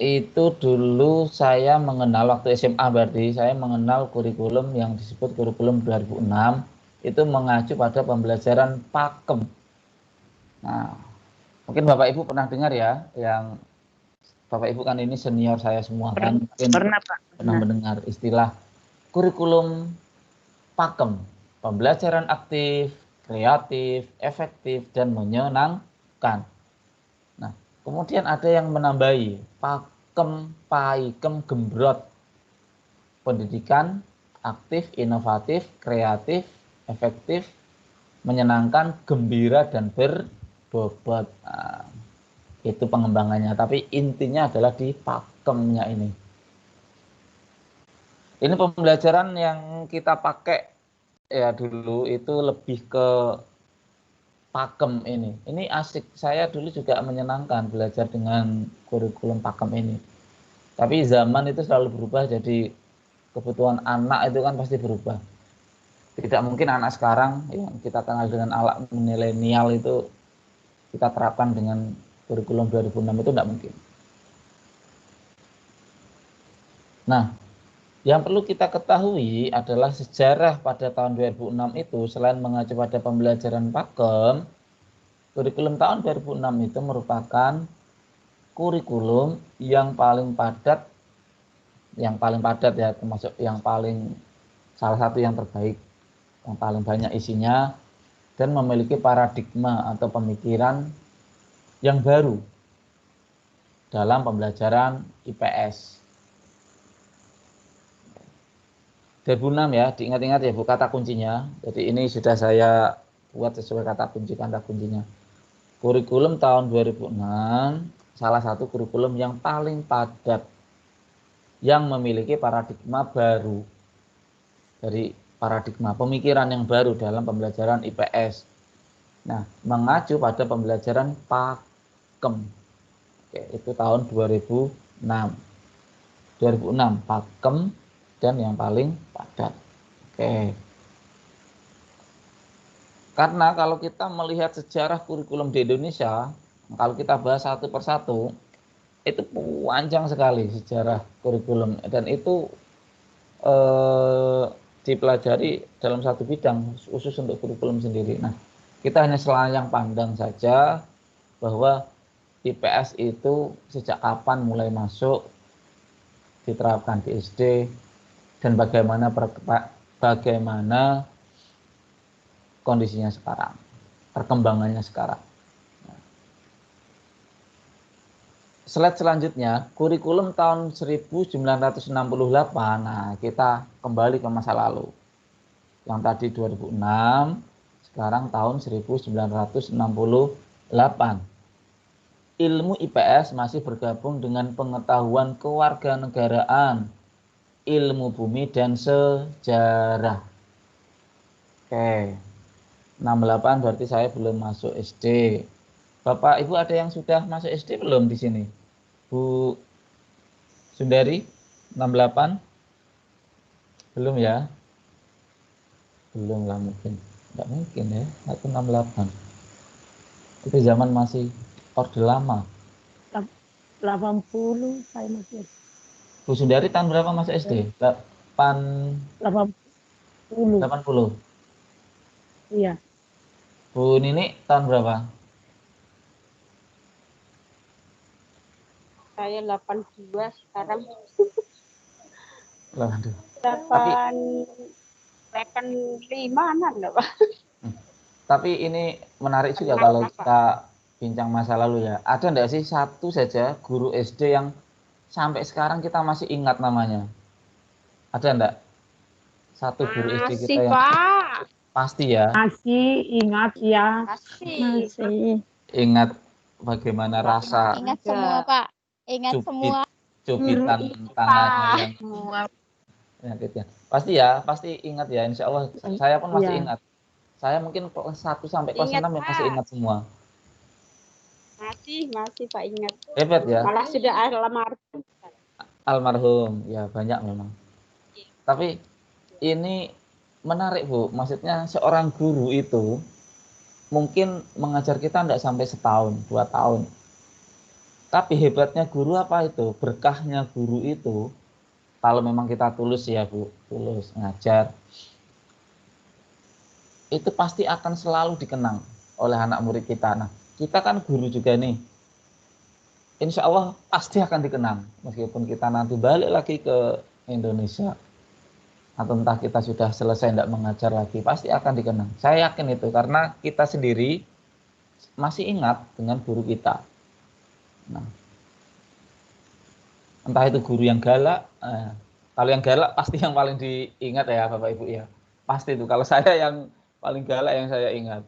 Itu dulu saya mengenal waktu SMA, berarti saya mengenal kurikulum yang disebut kurikulum 2006 itu mengacu pada pembelajaran pakem. Nah, mungkin Bapak Ibu pernah dengar ya, yang Bapak Ibu kan ini senior saya semua kan, mungkin Pernah, Pak. pernah mendengar istilah kurikulum pakem, pembelajaran aktif, kreatif, efektif, dan menyenangkan. Nah, kemudian ada yang menambahi pakem, paikem, gembrot, pendidikan aktif, inovatif, kreatif, efektif, menyenangkan, gembira, dan berbobot. Nah, itu pengembangannya, tapi intinya adalah di pakemnya ini. Ini pembelajaran yang kita pakai ya dulu itu lebih ke pakem ini. Ini asik. Saya dulu juga menyenangkan belajar dengan kurikulum pakem ini. Tapi zaman itu selalu berubah, jadi kebutuhan anak itu kan pasti berubah. Tidak mungkin anak sekarang yang kita kenal dengan anak milenial itu kita terapkan dengan kurikulum 2006 itu tidak mungkin. Nah, yang perlu kita ketahui adalah sejarah pada tahun 2006 itu selain mengacu pada pembelajaran pakem, kurikulum tahun 2006 itu merupakan kurikulum yang paling padat ya, termasuk yang paling salah satu yang terbaik, yang paling banyak isinya, dan memiliki paradigma atau pemikiran yang baru dalam pembelajaran IPS. 2006 ya, diingat-ingat ya Bu kata kuncinya. Jadi ini sudah saya buat sesuai kata kuncinya. Kurikulum tahun 2006 salah satu kurikulum yang paling padat, yang memiliki paradigma baru, dari paradigma pemikiran yang baru dalam pembelajaran IPS. Nah, mengacu pada pembelajaran pakem. Oke, itu tahun 2006. 2006 pakem dan yang paling padat. Oke. Karena kalau kita melihat sejarah kurikulum di Indonesia, kalau kita bahas satu persatu, itu panjang sekali sejarah kurikulum, dan itu dipelajari dalam satu bidang khusus untuk kurikulum sendiri. Nah, kita hanya selayang pandang saja bahwa IPS itu sejak kapan mulai masuk, diterapkan di SD, dan bagaimana kondisinya sekarang, perkembangannya sekarang. Slide selanjutnya, kurikulum tahun 1968. Nah, kita kembali ke masa lalu. Yang tadi 2006, sekarang tahun 1968. Ilmu IPS masih bergabung dengan pengetahuan kewarganegaraan, ilmu bumi, dan sejarah. Oke, 68 berarti saya belum masuk SD. Bapak Ibu ada yang sudah masuk SD belum di sini? Bu Sundari 68? Belum ya? Belum lah mungkin. Enggak mungkin ya, aku 68. Itu zaman masih orde lama. 80 saya masih. Bu Sundari tahun berapa masuk SD? 80. Iya. Bu Nini tahun berapa? Saya 82 sekarang. 85 loh, Pak. Tapi ini menarik juga kalau kita bincang masa lalu ya. Ada enggak sih satu saja guru SD yang sampai sekarang kita masih ingat namanya? Ada enggak? Satu guru SD kita yang Pak. pasti ya. Masih ingat ya. Masih. Ingat bagaimana rasa Ingat semua, Pak. Ingat semua. cubitan tangannya yang penyakitnya. Pasti ya, pasti ingat ya. Insya Allah saya pun masih ingat. Saya mungkin kelas 1 sampai kelas 6 yang masih ingat semua. Masih Pak ingat. Hebat ya. Malah sudah almarhum. Almarhum, ya banyak memang. Tapi ini menarik Bu, maksudnya seorang guru itu mungkin mengajar kita tidak sampai setahun, 2 tahun. Tapi hebatnya guru apa itu? Berkahnya guru itu, kalau memang kita tulus ya Bu, tulus ngajar, itu pasti akan selalu dikenang oleh anak murid kita. Nah, kita kan guru juga nih, insya Allah pasti akan dikenang, meskipun kita nanti balik lagi ke Indonesia, atau entah kita sudah selesai tidak mengajar lagi, pasti akan dikenang. Saya yakin itu, karena kita sendiri masih ingat dengan guru kita. Nah, entah itu guru yang galak, kalau yang galak pasti yang paling diingat ya Bapak Ibu ya. Pasti itu, kalau saya yang paling galak yang saya ingat.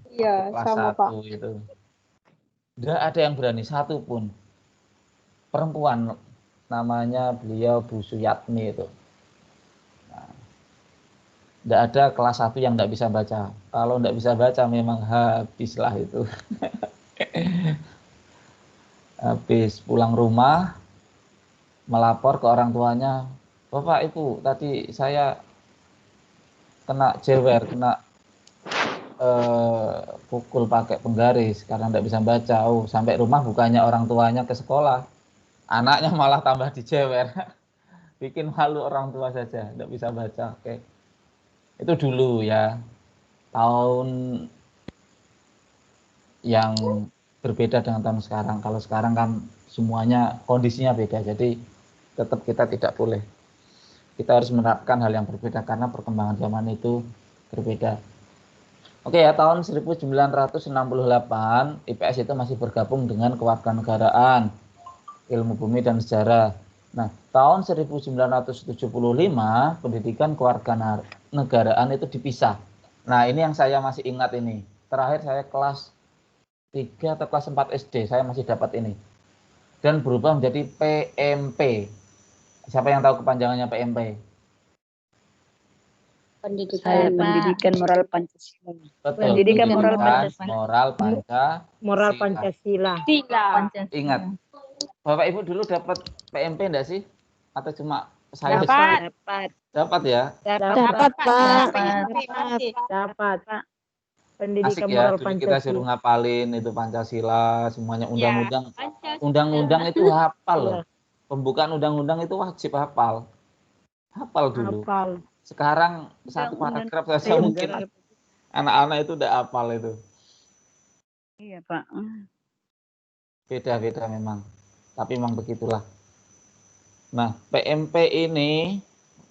Iya, sama Pak. Itu. Tidak ada yang berani, satu pun. Perempuan, namanya beliau Bu Suyatmi itu. Tidak ada kelas 1 yang tidak bisa baca. Kalau tidak bisa baca memang habislah itu. Habis pulang rumah, melapor ke orang tuanya, Bapak Ibu tadi saya kena jewer, kena pukul pakai penggaris karena tidak bisa baca. Oh, sampai rumah bukannya orang tuanya ke sekolah, anaknya malah tambah dijewer. Bikin malu orang tua saja, tidak bisa baca. Oke, itu dulu ya, tahun yang berbeda dengan tahun sekarang. Kalau sekarang kan semuanya kondisinya beda, jadi tetap kita tidak boleh. Kita harus menerapkan hal yang berbeda karena perkembangan zaman itu berbeda. Oke ya, tahun 1968 IPS itu masih bergabung dengan kewarganegaraan, ilmu bumi dan sejarah. Nah, tahun 1975 pendidikan kewarganegaraan itu dipisah. Nah, ini yang saya masih ingat ini. Terakhir saya kelas 3 atau kelas 4 SD, saya masih dapat ini. Dan berubah menjadi PMP. Siapa yang tahu kepanjangannya PMP? Saya, Pak. Pendidikan moral Pancasila. Betul. Pendidikan moral Moral Pancasila. Ingat, Bapak Ibu dulu dapat PMP enggak sih? Atau cuma saya? Dapat ya? Dapat, Pak. Dapat. Dapat. Pendidikan Asik ya, moral dulu kita suruh Pancasila. ngapalin itu Pancasila, semuanya undang-undang. Pancasila. Undang-undang itu hafal loh. Pembukaan undang-undang itu wajib hafal. Hafal dulu. Hafal. Sekarang satu paragraf saja mungkin anak-anak itu udah hafal itu. Iya, Pak. Beda-beda memang. Tapi memang begitulah. Nah, PMP ini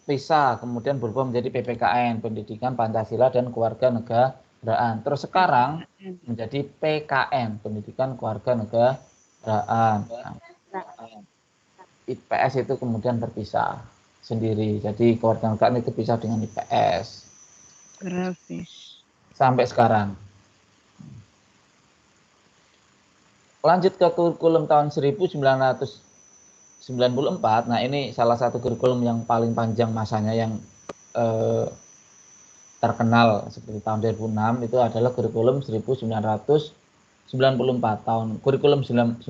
pisah, kemudian berubah menjadi PPKN, Pendidikan Pancasila dan Kewarganegaraan. Terus sekarang menjadi PKN, Pendidikan Kewarganegaraan. IPS itu kemudian terpisah sendiri. Jadi kewarganegaraan itu pisah dengan IPS. Grafis. Sampai sekarang. Lanjut ke kurikulum tahun 1994. Nah, ini salah satu kurikulum yang paling panjang masanya yang terkenal seperti tahun 2006 itu adalah kurikulum 1994 tahun kurikulum 94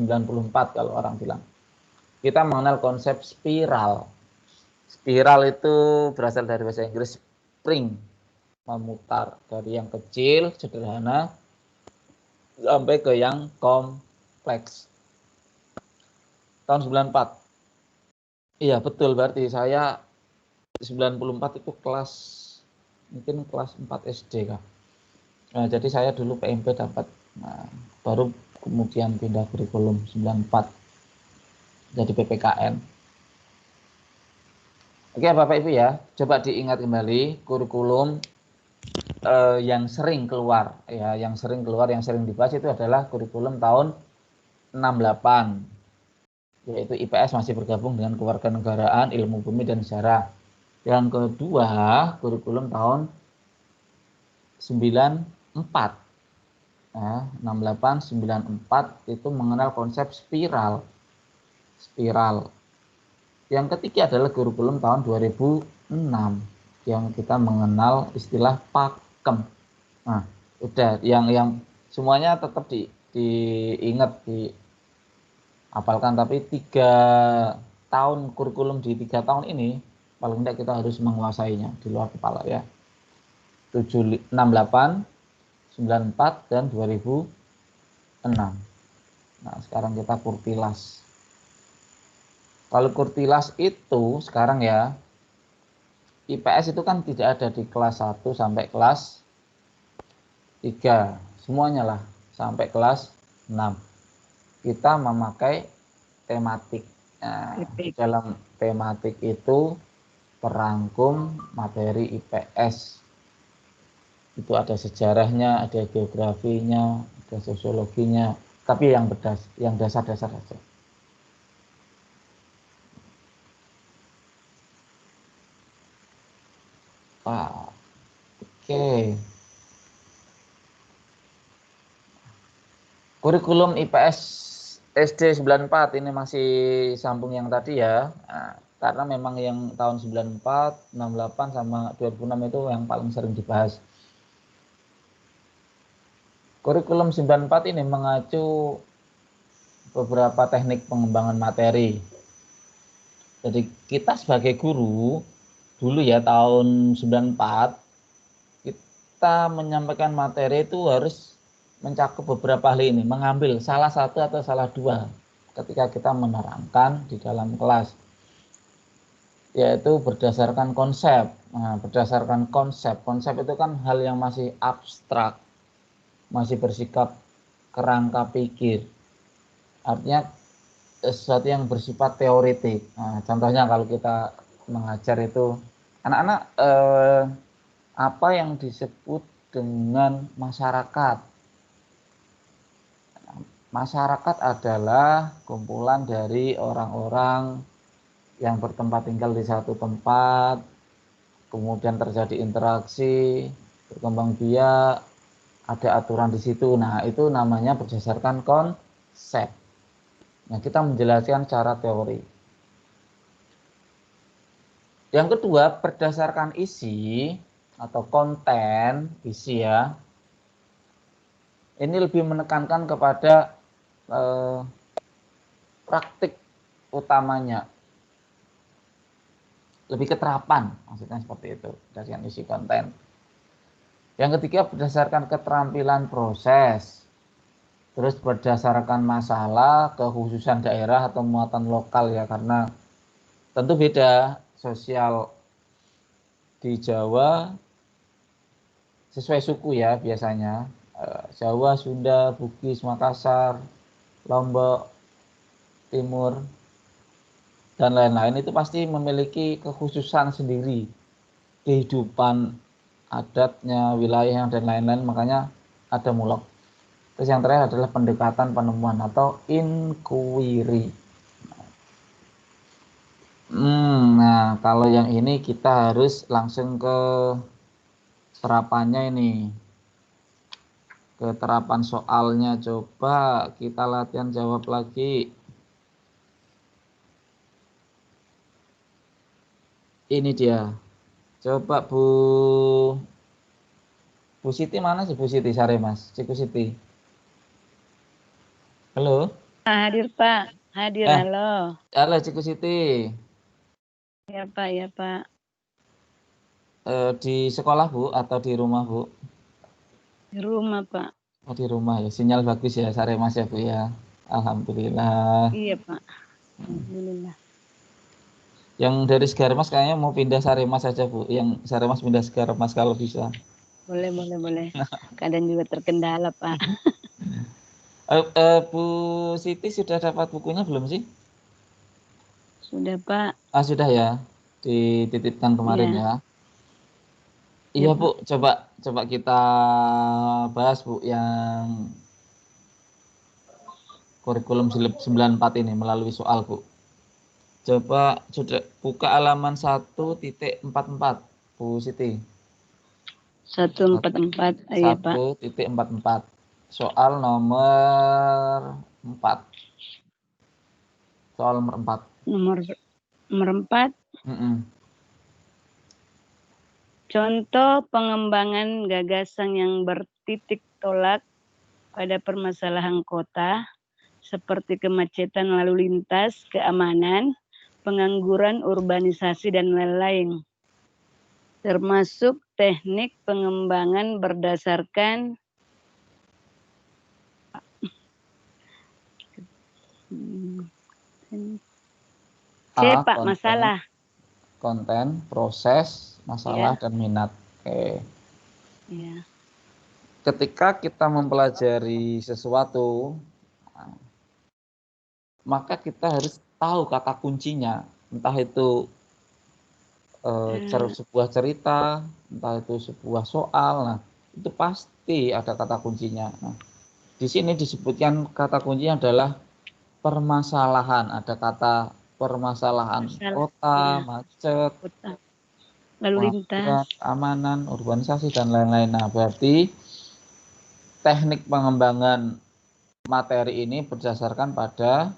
kalau orang bilang. Kita mengenal konsep spiral. Spiral itu berasal dari bahasa Inggris spring, memutar dari yang kecil sederhana sampai ke yang kompleks. Tahun 94. Iya, betul, berarti saya 94 itu mungkin kelas 4 SD kah. Nah, jadi saya dulu PMP dapat. Nah, baru kemudian pindah kurikulum 94 jadi PPKN. Oke, Bapak Ibu ya, coba diingat kembali kurikulum yang sering keluar ya, yang sering dibahas itu adalah kurikulum tahun 68, yaitu IPS masih bergabung dengan kewarganegaraan, ilmu bumi dan sejarah. Yang kedua, kurikulum tahun 94. Nah, 68 94 itu mengenal konsep spiral. Yang ketiga adalah kurikulum tahun 2006 yang kita mengenal istilah pakem. Nah, udah yang semuanya tetap diingat, dihafalkan, tapi 3 tahun kurikulum di 3 tahun ini paling tidak kita harus menguasainya di luar kepala ya. 68, 94 dan 2006. Nah, sekarang kita kurtilas. Kalau kurtilas itu sekarang ya, IPS itu kan tidak ada di kelas 1 sampai kelas 3. Semuanya lah sampai kelas 6. Kita memakai tematik. Nah, di dalam tematik itu terangkum materi IPS. Itu ada sejarahnya, ada geografinya, ada sosiologinya, tapi yang dasar-dasar saja. Oke. Kurikulum IPS SD 94 ini masih sambung yang tadi ya. Nah, karena memang yang tahun 94, 68 sama 2006 itu yang paling sering dibahas. Kurikulum 94 ini mengacu beberapa teknik pengembangan materi. Jadi kita sebagai guru dulu ya tahun 94 kita menyampaikan materi itu harus mencakup beberapa hal ini, mengambil salah satu atau salah dua ketika kita menerangkan di dalam kelas, yaitu berdasarkan konsep. Nah, berdasarkan konsep itu kan hal yang masih abstrak, masih bersikap kerangka pikir, artinya sesuatu yang bersifat teoretik. Nah, contohnya kalau kita mengajar itu anak-anak apa yang disebut dengan masyarakat. Masyarakat adalah kumpulan dari orang-orang yang bertempat tinggal di satu tempat, kemudian terjadi interaksi, berkembang biak, ada aturan di situ. Nah, itu namanya berdasarkan konsep. Nah, kita menjelaskan secara teori. Yang kedua, berdasarkan isi atau konten, isi ya. Ini lebih menekankan kepada praktik utamanya, lebih keterapan, maksudnya seperti itu, berdasarkan isi konten. Yang ketiga, berdasarkan keterampilan proses, terus berdasarkan masalah, kekhususan daerah atau muatan lokal ya, karena tentu beda sosial di Jawa sesuai suku ya biasanya, Jawa, Sunda, Bugis, Makassar, Lombok Timur, dan lain-lain itu pasti memiliki kekhususan sendiri, kehidupan adatnya, wilayahnya, dan lain-lain, makanya ada mulok. Terus yang terakhir adalah pendekatan penemuan atau inquiry. Nah, kalau yang ini kita harus langsung ke terapannya ini. Keterapan soalnya, coba kita latihan jawab lagi. Ini dia. Coba Bu Siti mana sih Bu Siti Sare Mas? Ciku Siti. Halo? Hadir Pak, hadir halo. Halo Ciku Siti. Ya Pak, ya Pak. Di sekolah Bu atau di rumah Bu? Di rumah Pak. Oh, di rumah ya. Sinyal bagus ya Sare Mas ya Bu ya. Alhamdulillah. Iya Pak. Alhamdulillah. Yang dari Segarmas kayaknya mau pindah Saremas saja Bu. Yang Saremas pindah Segarmas kalau bisa. Boleh. Keadaan juga terkendala Pak. Bu Siti sudah dapat bukunya belum sih? Sudah Pak. Sudah ya. Dititipkan kemarin ya. Iya Bu, coba kita bahas Bu yang kurikulum 94 ini melalui soal Bu. Coba sudah buka halaman 1.44 Bu Siti. 144, iya Pak. 1.44. Soal nomor 4. Soal nomor 4. Nomor 4. Contoh pengembangan gagasan yang bertitik tolak pada permasalahan kota seperti kemacetan lalu lintas, keamanan, pengangguran, urbanisasi, dan lain-lain. Termasuk teknik pengembangan berdasarkan Pak, masalah. Konten, proses, masalah, dan minat. Oke. Ya. Ketika kita mempelajari sesuatu, maka kita harus tahu kata kuncinya. Entah itu sebuah cerita, entah itu sebuah soal. Nah, itu pasti ada kata kuncinya. Nah, di sini disebutkan kata kuncinya adalah permasalahan. Ada kata permasalahan kota, macet, lalu lintas, keamanan, urbanisasi, dan lain-lain. Nah, berarti teknik pengembangan materi ini berdasarkan pada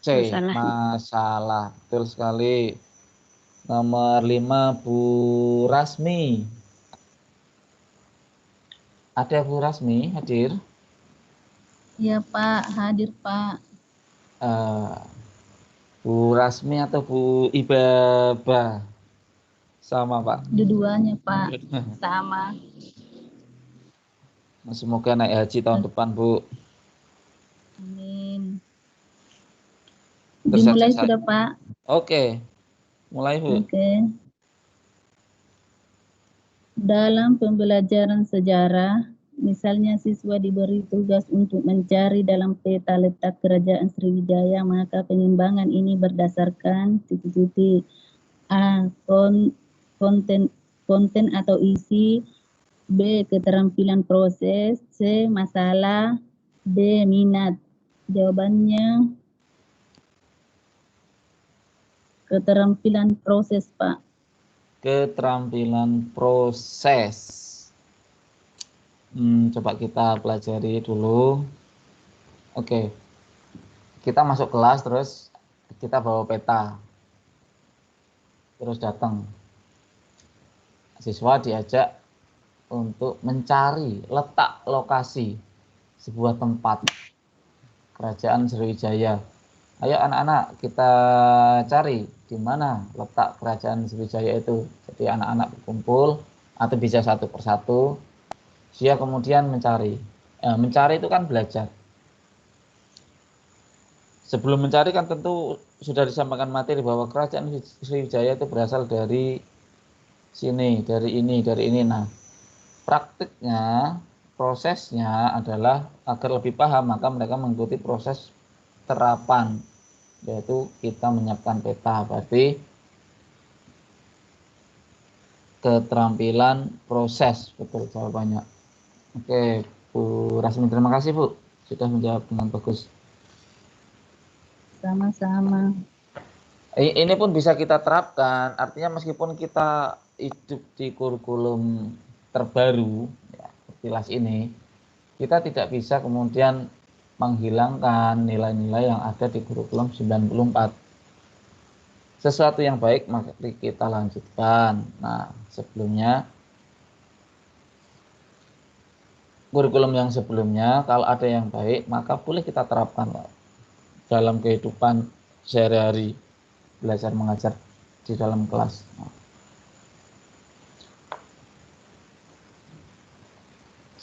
C, masalah. Betul sekali. Nomor 5, Bu Rasmi. Ada Bu Rasmi hadir? Iya Pak, hadir Pak. Bu Rasmi atau Bu Ibaba? Sama, Pak. Dua-duanya, Pak. Sama. Semoga naik haji tahun depan, Bu. Amin. Terus Dimulai aja sudah, Pak. Oke, mulai, Bu. Oke. Dalam pembelajaran sejarah, misalnya siswa diberi tugas untuk mencari dalam peta letak kerajaan Sriwijaya, maka pengembangan ini berdasarkan titik-titik A. Konten atau isi, B. Keterampilan proses, C. Masalah, D. Minat. Jawabannya keterampilan proses, Pak. Keterampilan proses. Coba kita pelajari dulu. Oke. Kita masuk kelas terus kita bawa peta. Terus datang. Siswa diajak untuk mencari letak lokasi sebuah tempat kerajaan Sriwijaya. Ayo anak-anak kita cari di mana letak kerajaan Sriwijaya itu. Jadi anak-anak berkumpul atau bisa satu persatu. Dia kemudian mencari. Mencari itu kan belajar. Sebelum mencari kan tentu sudah disampaikan materi bahwa kerajaan Sriwijaya itu berasal dari sini, dari ini, dari ini. Nah, praktiknya, prosesnya adalah agar lebih paham maka mereka mengikuti proses terapan, yaitu kita menyiapkan peta. Berarti keterampilan proses, betul jawabannya. Oke, Bu Rasmi, terima kasih Bu sudah menjawab dengan bagus. Sama-sama. Ini pun bisa kita terapkan, artinya meskipun kita hidup di kurikulum terbaru ya, kelas ini, kita tidak bisa kemudian menghilangkan nilai-nilai yang ada di kurikulum 94. Sesuatu yang baik mari kita lanjutkan. Nah, sebelumnya kurikulum yang sebelumnya kalau ada yang baik maka boleh kita terapkan Pak, dalam kehidupan sehari-hari belajar mengajar di dalam kelas.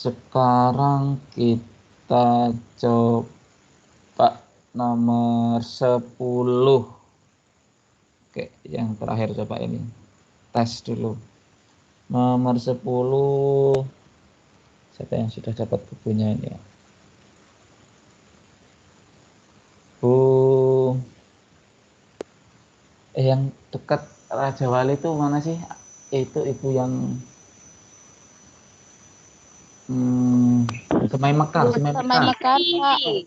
Sekarang kita coba nomor 10. Oke, yang terakhir coba ini. Tes dulu. Nomor 10. Siapa yang sudah dapat bukunya ini ya? Bu. Yang dekat Raja Wali itu mana sih? Itu ibu yang Semai Mekar, Semai Semai Mekar. Mekar, Pak.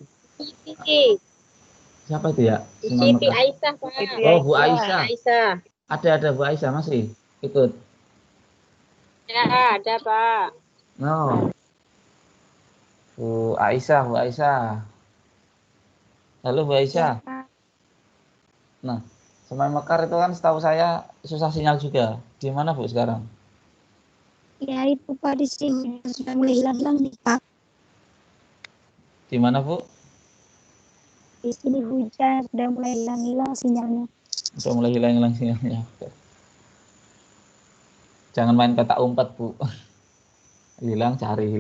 Siapa itu ya? Semai Siti Mekar. Aisyah, Pak. Oh, Bu Aisyah. Aisyah. Ada Bu Aisyah masih ikut. Ya, ada, Pak. No. Bu Aisyah, Bu Aisyah. Halo Bu Aisyah. Nah, Semai Mekar itu kan setahu saya susah sinyal juga. Di mana Bu sekarang? Ya itu Pak, di sini sudah mulai hilang-hilang nih Pak. Di mana Bu? Di sini hujan, sudah mulai hilang-hilang sinyalnya. Sudah mulai hilang-hilang sinyalnya. Jangan main petak umpet Bu. Hilang cari.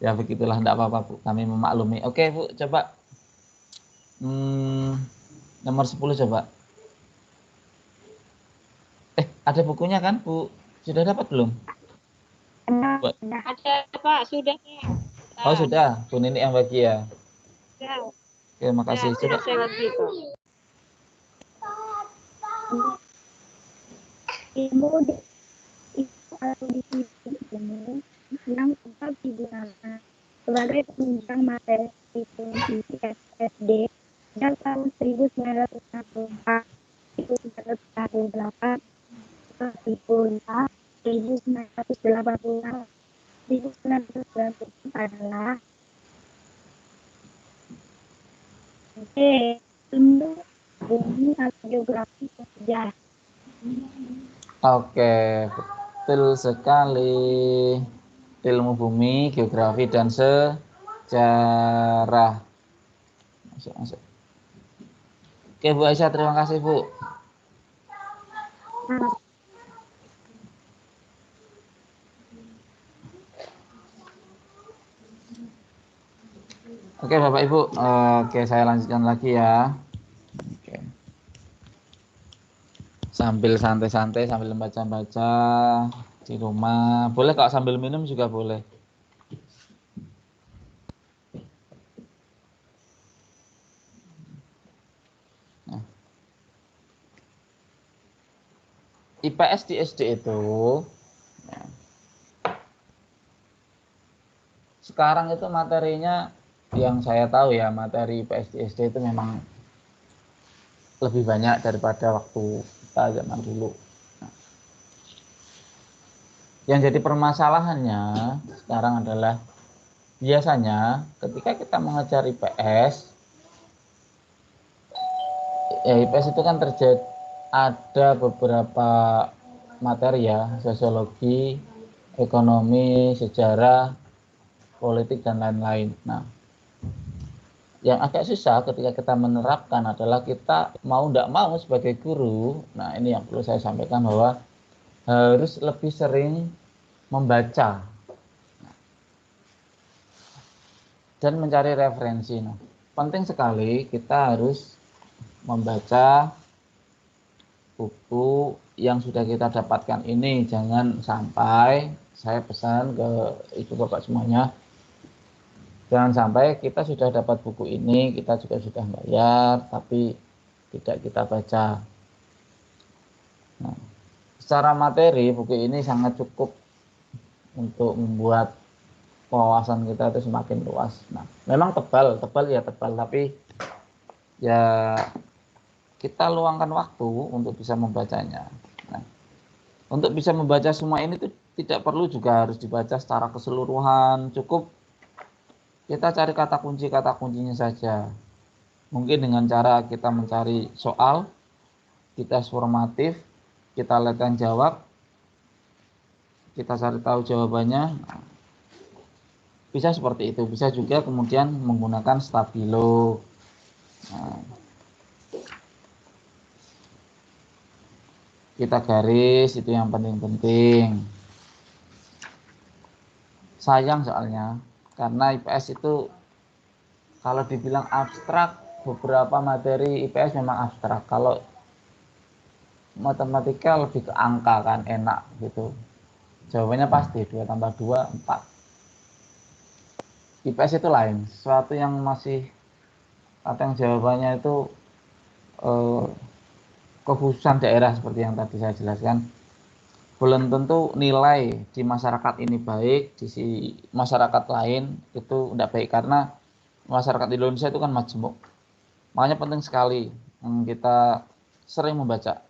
Ya begitulah, enggak apa-apa Bu. Kami memaklumi. Oke Bu, coba. Nomor 10 coba. Ada bukunya kan Bu? Sudah dapat belum? Ada, Pak. Sudah. Oh sudah, Bu Nini yang bagi ya. Ya. Oke, makasih. Coba. Saya bagi, Pak. Ilmu itu atau disiplin yang tetap digunakan sebagai penunjang materi di SD dan tahun 1964, 1968, 1980, 1990 adalah ilmu bumi atau geografi dan sejarah. Oke, betul sekali. Ilmu bumi, geografi, dan sejarah. Masuk. Oke Bu Aisyah, terima kasih Bu. Oke Bapak Ibu, oke saya lanjutkan lagi ya. Oke. Sambil santai-santai, sambil baca-baca di rumah. Boleh kalau sambil minum juga boleh. Nah, IPS di SD itu ya, sekarang itu materinya yang saya tahu ya, materi IPS di SD itu memang lebih banyak daripada waktu kita zaman dulu. Nah, yang jadi permasalahannya sekarang adalah biasanya ketika kita mengejar IPS, ya IPS itu kan terjadi ada beberapa materi ya, sosiologi, ekonomi, sejarah, politik dan lain-lain. Nah, yang agak susah ketika kita menerapkan adalah kita mau tidak mau sebagai guru. Nah, ini yang perlu saya sampaikan bahwa harus lebih sering membaca dan mencari referensi. Nah, penting sekali kita harus membaca buku yang sudah kita dapatkan ini. Jangan sampai, saya pesan ke ibu bapak semuanya, jangan sampai kita sudah dapat buku ini, kita juga sudah bayar, tapi tidak kita baca. Nah, secara materi buku ini sangat cukup untuk membuat wawasan kita itu semakin luas. Nah, memang tebal ya tebal, tapi ya kita luangkan waktu untuk bisa membacanya. Nah, untuk bisa membaca semua ini tuh tidak perlu juga harus dibaca secara keseluruhan, cukup kita cari kata kuncinya saja. Mungkin dengan cara kita mencari soal, kita formatif, kita lihatkan jawab, kita cari tahu jawabannya. Bisa seperti itu. Bisa juga kemudian menggunakan stabilo. Nah, kita garis, itu yang penting-penting. Sayang soalnya, karena IPS itu kalau dibilang abstrak, beberapa materi IPS memang abstrak. Kalau matematika lebih ke angka kan, enak gitu. Jawabannya pasti 2 tambah 2, 4. IPS itu lain, sesuatu yang masih kadang jawabannya itu kekhususan daerah seperti yang tadi saya jelaskan. Belum tentu nilai di masyarakat ini baik, di masyarakat lain itu tidak baik, karena masyarakat Indonesia itu kan majemuk. Makanya penting sekali kita sering membaca.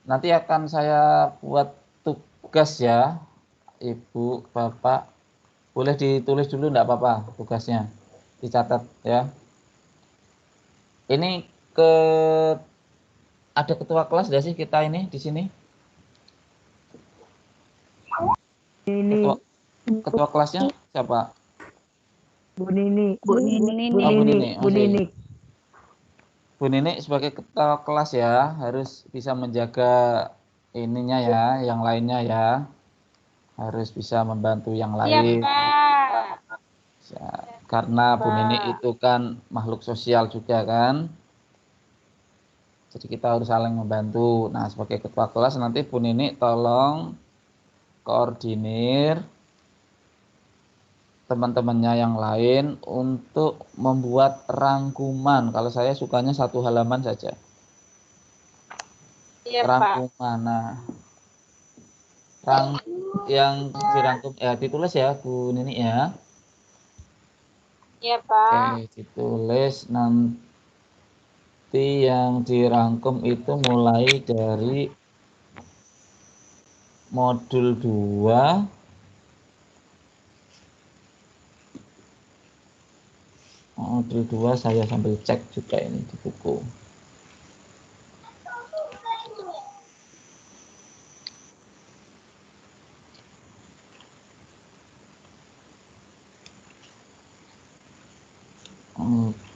Nanti akan saya buat tugas ya, Ibu, Bapak. Boleh ditulis dulu enggak apa-apa tugasnya. Dicatat ya. Ini ada ketua kelas enggak sih kita ini di sini? Ketua kelasnya siapa? Bu Nini. Bu Nini. Oh, Bu Nini. Bu Nini. Bu Nini sebagai ketua kelas ya harus bisa menjaga ininya ya, yang lainnya ya. Harus bisa membantu yang lain. Iya, Pak. Ya, karena Bu Nini itu kan makhluk sosial juga kan. Jadi kita harus saling membantu. Nah, sebagai ketua kelas nanti Bu Nini tolong koordinir teman-temannya yang lain untuk membuat rangkuman. Kalau saya sukanya 1 halaman saja. Iya, Pak. Rangkuman. Nah, yang dirangkum ditulis ya Bu Nini ya. Iya, Pak. Oke, ditulis nanti yang dirangkum itu mulai dari modul 2 saya sambil cek juga ini di buku.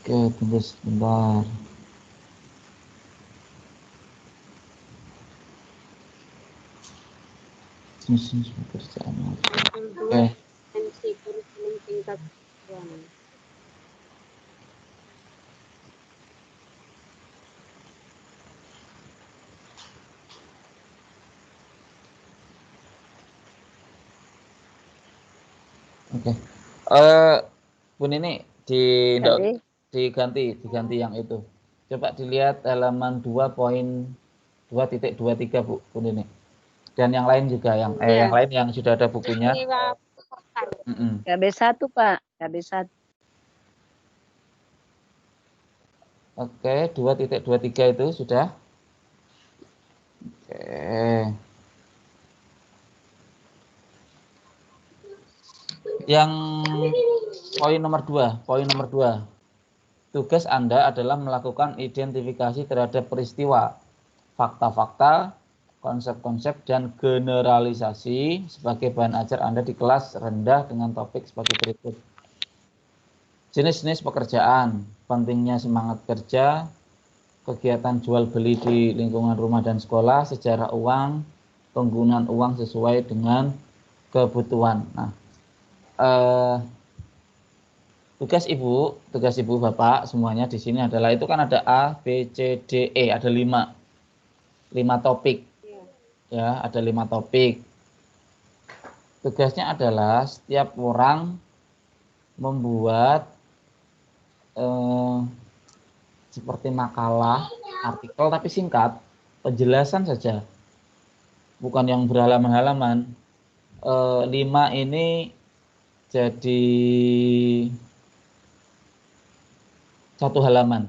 Oke, tunggu sebentar. Jenis pekerjaan. Oke. Kompetensi kurikulum tingkat siswa. Oke. Bu Nini diganti yang itu. Coba dilihat halaman 2.2.23 Bu Nini. Dan yang lain juga yang lain yang sudah ada bukunya. KB1 Pak, KB1. Oke, 2.23 itu sudah. Oke. Yang poin nomor 2. Tugas Anda adalah melakukan identifikasi terhadap peristiwa, fakta-fakta, konsep-konsep, dan generalisasi sebagai bahan ajar Anda di kelas rendah dengan topik sebagai berikut. Jenis-jenis pekerjaan, pentingnya semangat kerja, kegiatan jual beli di lingkungan rumah dan sekolah, sejarah uang, penggunaan uang sesuai dengan kebutuhan. Nah, tugas ibu bapak semuanya di sini adalah itu kan ada A, B, C, D, E, ada 5 topik, ya ada 5 topik. Tugasnya adalah setiap orang membuat seperti makalah, artikel tapi singkat, penjelasan saja, bukan yang berhalaman-halaman. 5 ini jadi 1 halaman,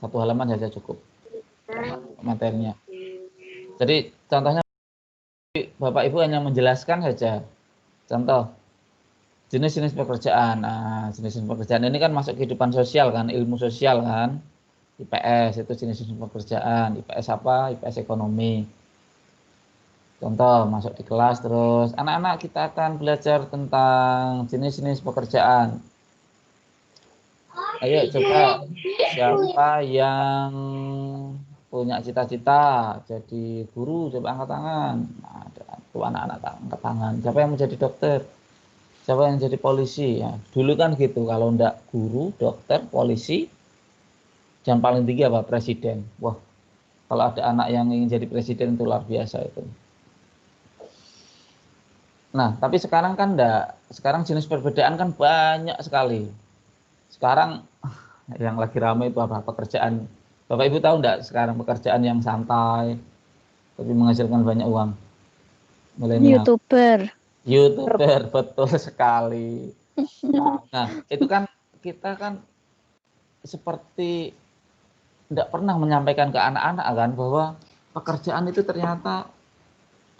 1 halaman saja cukup materinya. Jadi contohnya Bapak Ibu hanya menjelaskan saja. Contoh jenis-jenis pekerjaan. Nah, jenis-jenis pekerjaan ini kan masuk kehidupan sosial kan, ilmu sosial kan. IPS itu jenis-jenis pekerjaan. IPS apa? IPS ekonomi. Contoh masuk di kelas terus anak-anak kita akan belajar tentang jenis-jenis pekerjaan. Ayo coba siapa yang punya cita-cita jadi guru, coba angkat tangan. Nah, tuh anak-anak angkat tangan. Siapa yang menjadi dokter? Siapa yang jadi polisi? Ya, dulu kan gitu, kalau enggak guru, dokter, polisi, yang paling tinggi apa? Presiden. Wah, kalau ada anak yang ingin jadi presiden itu luar biasa itu. Nah, tapi sekarang kan enggak. Sekarang jenis perbedaan kan banyak sekali. Sekarang yang lagi ramai itu apa? Pekerjaan. Bapak Ibu tahu enggak sekarang pekerjaan yang santai tapi menghasilkan banyak uang? Milenial. YouTuber, betul sekali. Nah, itu kan kita kan seperti tidak pernah menyampaikan ke anak-anak kan bahwa pekerjaan itu ternyata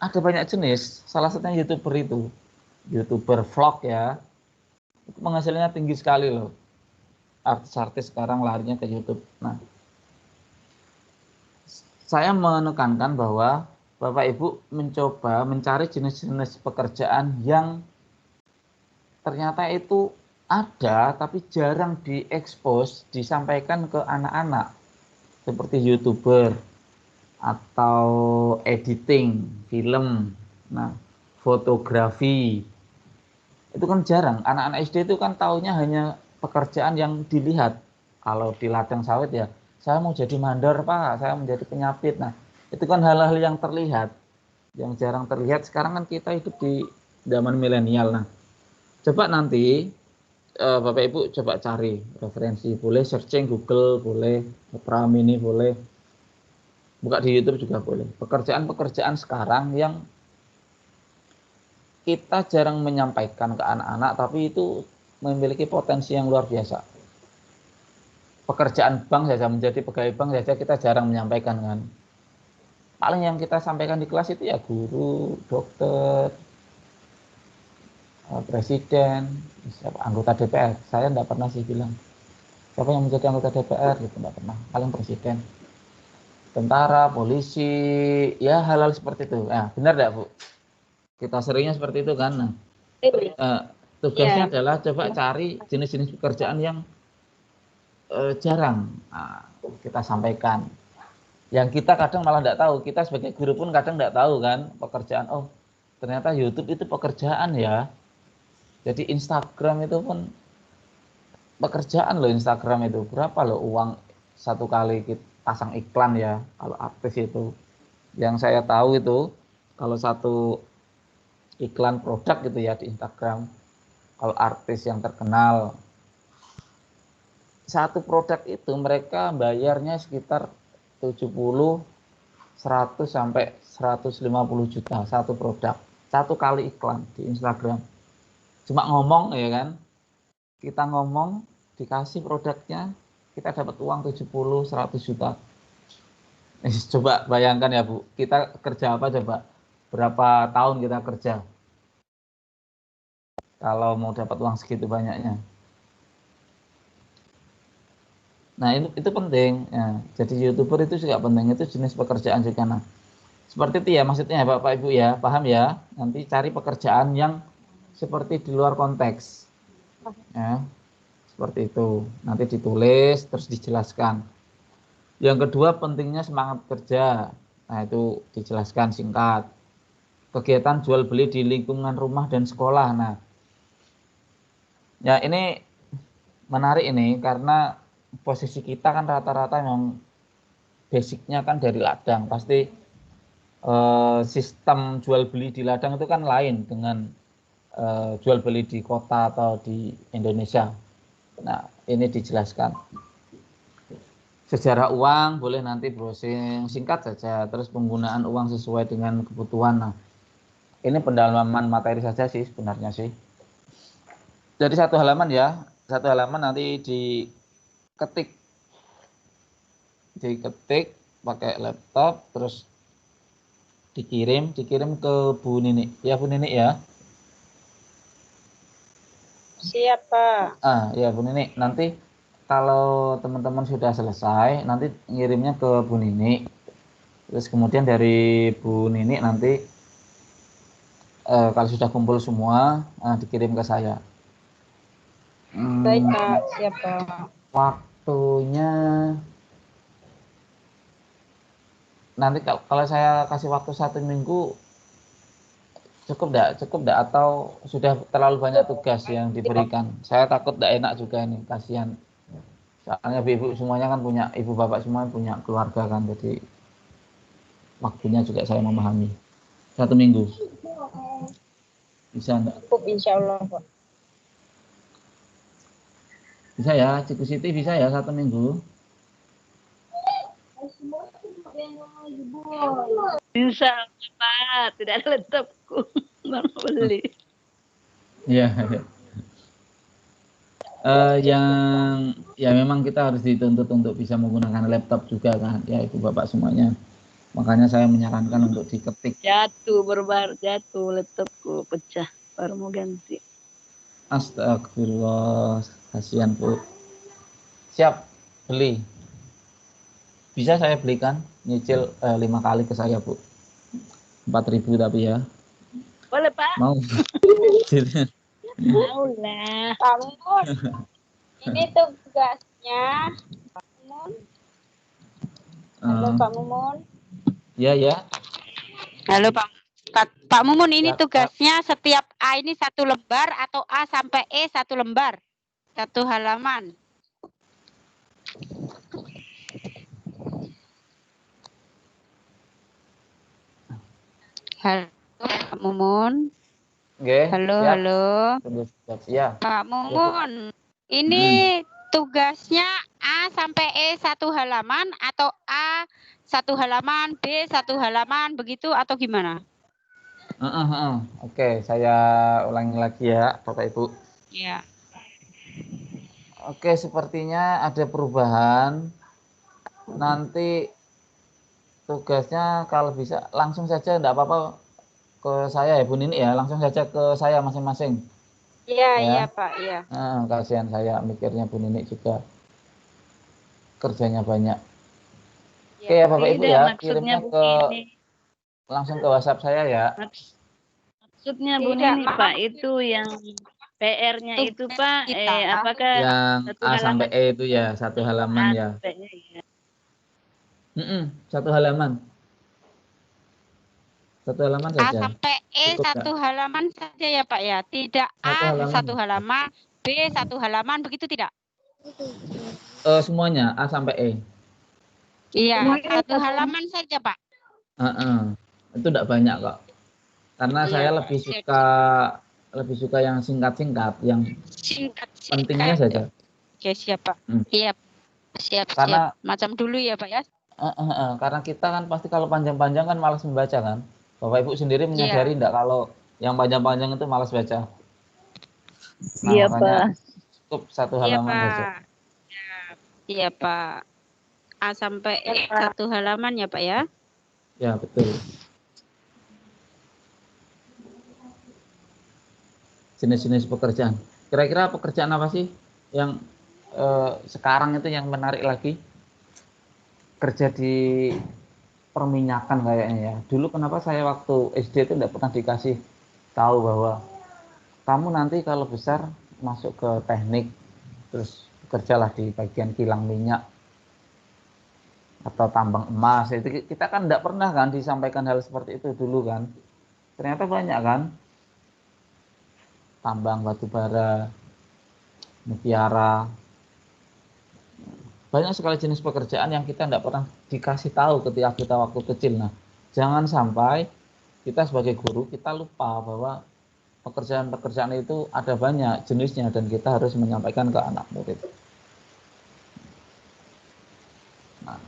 ada banyak jenis. Salah satunya YouTuber vlog ya. Itu penghasilannya tinggi sekali loh. Artis-artis sekarang larinya ke YouTube. Nah, saya menekankan bahwa Bapak Ibu mencoba mencari jenis-jenis pekerjaan yang ternyata itu ada tapi jarang diekspos, disampaikan ke anak-anak. Seperti YouTuber atau editing film, nah fotografi itu kan jarang. Anak-anak SD itu kan taunya hanya pekerjaan yang dilihat. Kalau di ladang sawit ya, saya mau jadi mandor Pak, saya mau jadi penyapit. Nah itu kan hal-hal yang terlihat, yang jarang terlihat. Sekarang kan kita hidup di zaman milenial. Nah coba nanti Bapak Ibu coba cari referensi, boleh searching Google, boleh Opera Mini, boleh buka di YouTube juga boleh. Pekerjaan-pekerjaan sekarang yang kita jarang menyampaikan ke anak-anak, tapi itu memiliki potensi yang luar biasa. Pekerjaan bank saja, menjadi pegawai bank saja kita jarang menyampaikan kan. Paling yang kita sampaikan di kelas itu ya guru, dokter, presiden, anggota DPR. Saya tidak pernah sih bilang siapa yang menjadi anggota DPR gitu, tidak pernah. Paling presiden, tentara, polisi, ya hal-hal seperti itu. Nah, benar tidak Bu? Kita seringnya seperti itu kan. Nah, tugasnya adalah coba cari jenis-jenis pekerjaan yang jarang kita sampaikan. Yang kita kadang malah tidak tahu, kita sebagai guru pun kadang tidak tahu kan pekerjaan. Oh, ternyata YouTube itu pekerjaan ya. Jadi Instagram itu pun pekerjaan loh. Instagram itu berapa loh uang satu kali kita pasang iklan ya, kalau artis itu. Yang saya tahu itu kalau satu iklan produk gitu ya di Instagram, kalau artis yang terkenal, satu produk itu mereka bayarnya sekitar 70, 100 sampai 150 juta satu produk, satu kali iklan di Instagram. Cuma ngomong ya kan, kita ngomong dikasih produknya, kita dapat uang 70, 100 juta. Coba bayangkan ya Bu, kita kerja apa coba? Berapa tahun kita kerja? Kalau mau dapat uang segitu banyaknya. Nah itu penting. Ya. Jadi YouTuber itu juga penting, itu jenis pekerjaan juga. Nah, seperti itu ya maksudnya Bapak Ibu ya, paham ya? Nanti cari pekerjaan yang seperti di luar konteks. Ya, seperti itu. Nanti ditulis terus dijelaskan. Yang kedua pentingnya semangat kerja. Nah itu dijelaskan singkat. Kegiatan jual beli di lingkungan rumah dan sekolah. Nah, ya ini menarik ini karena posisi kita kan rata-rata yang basicnya kan dari ladang. Pasti sistem jual beli di ladang itu kan lain dengan jual beli di kota atau di Indonesia. Nah ini dijelaskan. Sejarah uang boleh nanti browsing singkat saja. Terus penggunaan uang sesuai dengan kebutuhan. Nah ini pendalaman materi saja sih sebenarnya sih. Jadi satu halaman ya. Satu halaman nanti diketik pakai laptop, terus dikirim ke Bu Nini ya, Bu Nini ya. Siapa? Ya Bu Nini, nanti kalau teman-teman sudah selesai nanti ngirimnya ke Bu Nini, terus kemudian dari Bu Nini nanti kalau sudah kumpul semua dikirim ke saya. Baik Kak, siapa? Waktunya nanti kalau saya kasih waktu 1 minggu cukup enggak atau sudah terlalu banyak tugas yang diberikan? Saya takut enggak enak juga ini, kasihan. Soalnya ibu semuanya kan punya, ibu bapak semua punya keluarga kan, jadi waktunya juga saya memahami. 1 minggu bisa enggak? Cukup insya Allah Pak. Bisa ya, Ciku Siti bisa ya 1 minggu? Bisa Pak, tidak ada laptopku. Baru beli. Iya. Yang ya memang kita harus dituntut untuk bisa menggunakan laptop juga kan, ya ibu bapak semuanya. Makanya saya menyarankan untuk diketik. Jatuh laptopku pecah, baru mau ganti. Astagfirullah, kasihan Bu. Siap beli. Bisa saya belikan, nyicil 5 kali ke saya Bu. 4.000 tapi ya. Boleh Pak? Mau. Mau lah. Pak Mumun, ini tugasnya Pak Mumun. Halo Pak Mumun. Ya. Halo Pak Mumun, ini Ya, tugasnya setiap A ini 1 lembar atau A sampai E 1 lembar, 1 halaman. Halo Pak Mumun. Oke, Halo, siap. halo. Ya. Pak Mumun, ini tugasnya A sampai E 1 halaman atau A 1 halaman, B 1 halaman, begitu atau gimana? Oke, saya ulangi lagi ya, Bapak Ibu. Ya. Oke, sepertinya ada perubahan. Nanti tugasnya kalau bisa langsung saja, enggak apa-apa ke saya ya Bu Nini ya, langsung saja ke saya masing-masing. Iya Pak, iya. Kasihan saya mikirnya Bu Nini juga kerjanya banyak. Oke ya Bapak Ibu ya, kirimnya langsung ke WhatsApp saya ya. Maksudnya Bu Nini Pak, itu yang PR-nya itu Pak, kita. apakah Yang satu A sampai halaman E itu ya, satu halaman A ya. sampai E ya? Satu halaman. Satu halaman A saja. sampai E Cukup satu nggak? halaman saja ya Pak ya. Tidak Satu A halaman. satu halaman, B satu halaman, begitu tidak? Semuanya A sampai E. Iya, Semuanya satu halaman saja Pak. Itu tidak banyak kok. Karena Iya, saya Pak. lebih suka yang singkat-singkat, yang Singkat. pentingnya saja. Oke, siap Pak. Hmm. Iya, siap. Karena Macam dulu ya Pak ya. karena kita kan pasti kalau panjang-panjang kan malas membaca kan. Bapak Ibu sendiri menyadari enggak kalau yang panjang-panjang itu malas baca? Nah, Iya, makanya Pak. cukup satu Iya halaman saja. Pak. Iya Pak. A sampai E satu halaman ya Pak ya. Ya, betul. Jenis-jenis pekerjaan. Kira-kira pekerjaan apa sih yang sekarang itu yang menarik lagi? Kerja di perminyakan kayaknya ya. Dulu kenapa saya waktu SD itu tidak pernah dikasih tahu bahwa kamu nanti kalau besar masuk ke teknik, terus bekerjalah di bagian kilang minyak atau tambang emas. Itu kita kan tidak pernah kan disampaikan hal seperti itu dulu kan. Ternyata banyak kan, tambang batu bara, mutiara, banyak sekali jenis pekerjaan yang kita tidak pernah dikasih tahu ketika kita waktu kecil. Nah, jangan sampai kita sebagai guru kita lupa bahwa pekerjaan-pekerjaan itu ada banyak jenisnya dan kita harus menyampaikan ke anak murid. Nah,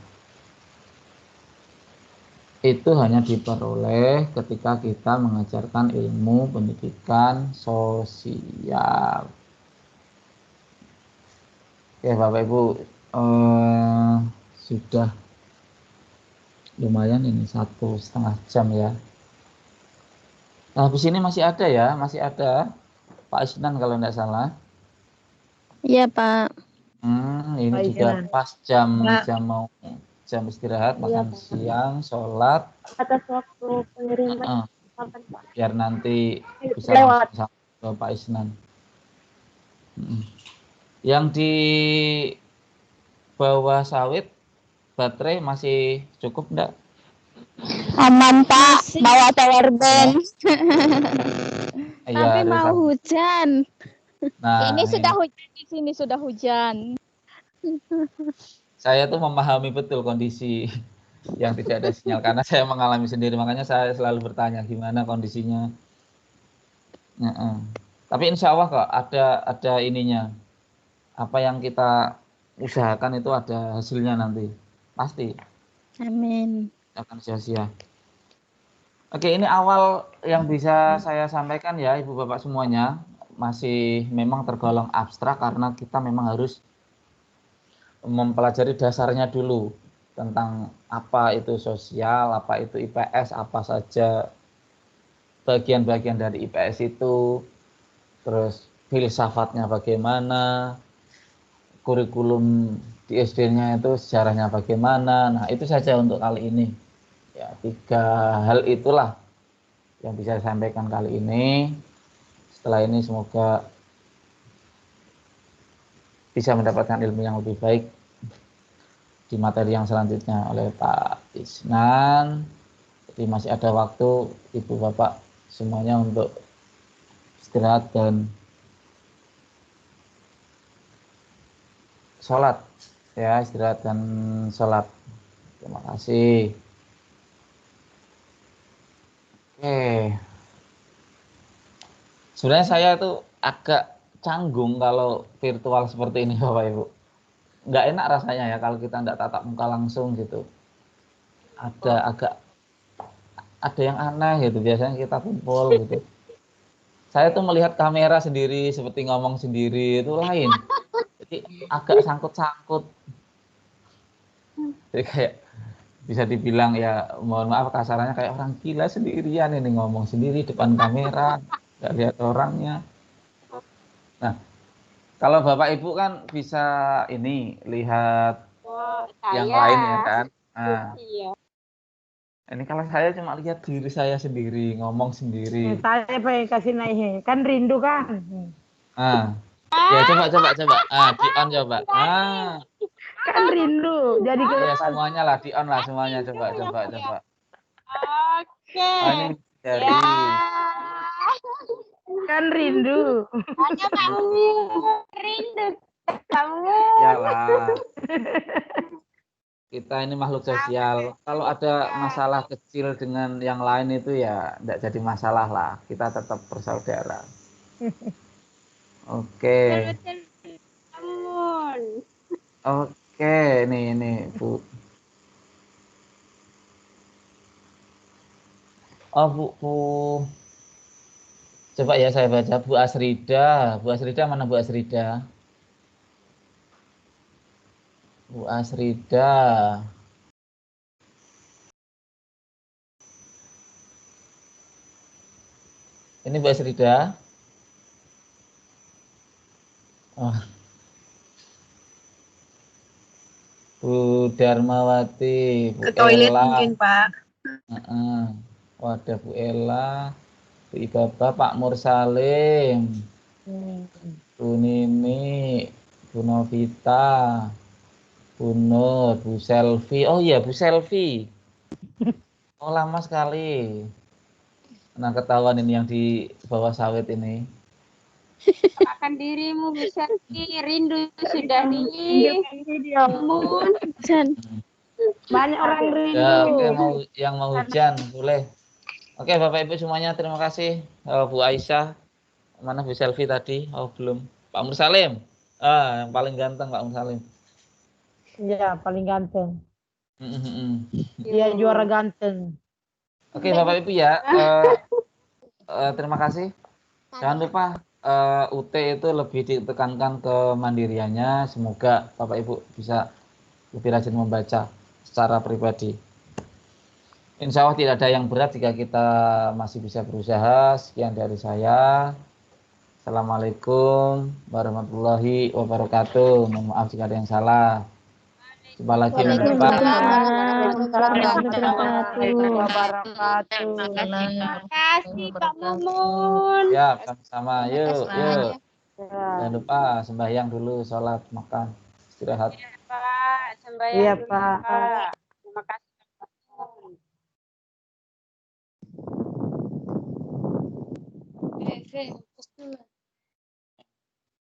itu hanya diperoleh ketika kita mengajarkan ilmu pendidikan sosial. Oke, Bapak Ibu, sudah lumayan ini 1,5 jam ya. Nah, habis ini masih ada ya, masih ada Pak Isnan kalau tidak salah. Iya, Pak. Ini Pak juga Isnan. pas jam istirahat, makan siang, sholat. Atas waktu pengiriman Biar nanti bisa lewat. langsung ke Pak Isnan. Yang di bawah sawit baterai masih cukup enggak? Aman, Pak. Bawa power bank. Iya, Tapi mau hujan. Nah, Ini sudah hujan, di sini sudah hujan. Saya tuh memahami betul kondisi yang tidak ada sinyal karena saya mengalami sendiri, makanya saya selalu bertanya gimana kondisinya. Tapi insya Allah kok ada ininya. Apa yang kita usahakan itu ada hasilnya nanti, pasti. Amin. Akan sia-sia. Oke, ini awal yang bisa saya sampaikan ya Ibu Bapak semuanya, masih memang tergolong abstrak karena kita memang harus mempelajari dasarnya dulu tentang apa itu sosial, apa itu IPS, apa saja bagian-bagian dari IPS itu, terus filsafatnya bagaimana, kurikulum di SD-nya itu sejarahnya bagaimana. Nah, itu saja untuk kali ini. Ya, 3 hal itulah yang bisa saya sampaikan kali ini. Setelah ini semoga bisa mendapatkan ilmu yang lebih baik di materi yang selanjutnya oleh Pak Isnan. Jadi masih ada waktu Ibu Bapak semuanya untuk istirahat dan sholat ya, istirahat dan sholat. Terima kasih. Oke, sebenarnya saya tuh agak canggung kalau virtual seperti ini Bapak Ibu. Nggak enak rasanya ya kalau kita nggak tatap muka langsung gitu. Ada yang aneh gitu, biasanya kita kumpul gitu. Saya tuh melihat kamera sendiri seperti ngomong sendiri itu lain. Jadi agak sangkut-sangkut. Jadi kayak bisa dibilang ya, mohon maaf kasarannya, kayak orang gila sendirian ini ngomong sendiri depan kamera, nggak lihat orangnya. Nah, kalau Bapak Ibu kan bisa ini lihat yang lain ya kan. Nah, Iya. ini kalau saya cuma lihat diri saya sendiri ngomong sendiri. Saya pengen kasih naik, kan rindu kan. Ah. Ya coba. Di on coba. Kan rindu. Jadi Ya semuanya lah di on lah semuanya coba. Oke. Ini dari Ya. kan rindu. Hanya kamu rindu kamu. Iyalah. Kita ini makhluk sosial. Kalau ada masalah kecil dengan yang lain itu ya tidak jadi masalah lah. Kita tetap bersaudara. Oke. Betul. Amun. Oke, ini Bu. Oh Bu. Coba ya saya baca Bu Asrida. Bu Asrida mana Bu Asrida? Bu Asrida. Ini Bu Asrida. Oh. Bu Darmawati, Bu Ke toilet Ella. mungkin, Pak. Wadah Bu Ella, Bu Ibaba, Pak Mursalim, Bu Nini, Bu Novita, Bu Nur, Bu Selvi. Oh iya Bu Selvi. Oh lama sekali. Nah ketahuan ini yang di bawah sawit ini. Akan dirimu bisa rindu sudah Amun. Banyak orang rindu. Ya, oke, yang mau hujan boleh. Oke Bapak Ibu semuanya terima kasih. Bu Aisyah, mana Bu Selvi tadi? Oh belum. Pak Mursalim. Yang paling ganteng Pak Mursalim. Iya, paling ganteng. Dia juara ganteng. Oke Bapak Ibu ya. Terima kasih. Jangan lupa UT itu lebih ditekankan kemandiriannya. Semoga Bapak Ibu bisa lebih rajin membaca secara pribadi. Insya Allah tidak ada yang berat jika kita masih bisa berusaha. Sekian dari saya. Assalamualaikum warahmatullahi wabarakatuh. Mohon maaf jika ada yang salah. Jumpa lagi minggu depan. Terima kasih Pak Mumun. Ya, sama-sama. Yuk. Jangan lupa sembahyang dulu, sholat, makan, istirahat. Iya Pak, sembahyang Iya, dulu, Pak. Terima kasih.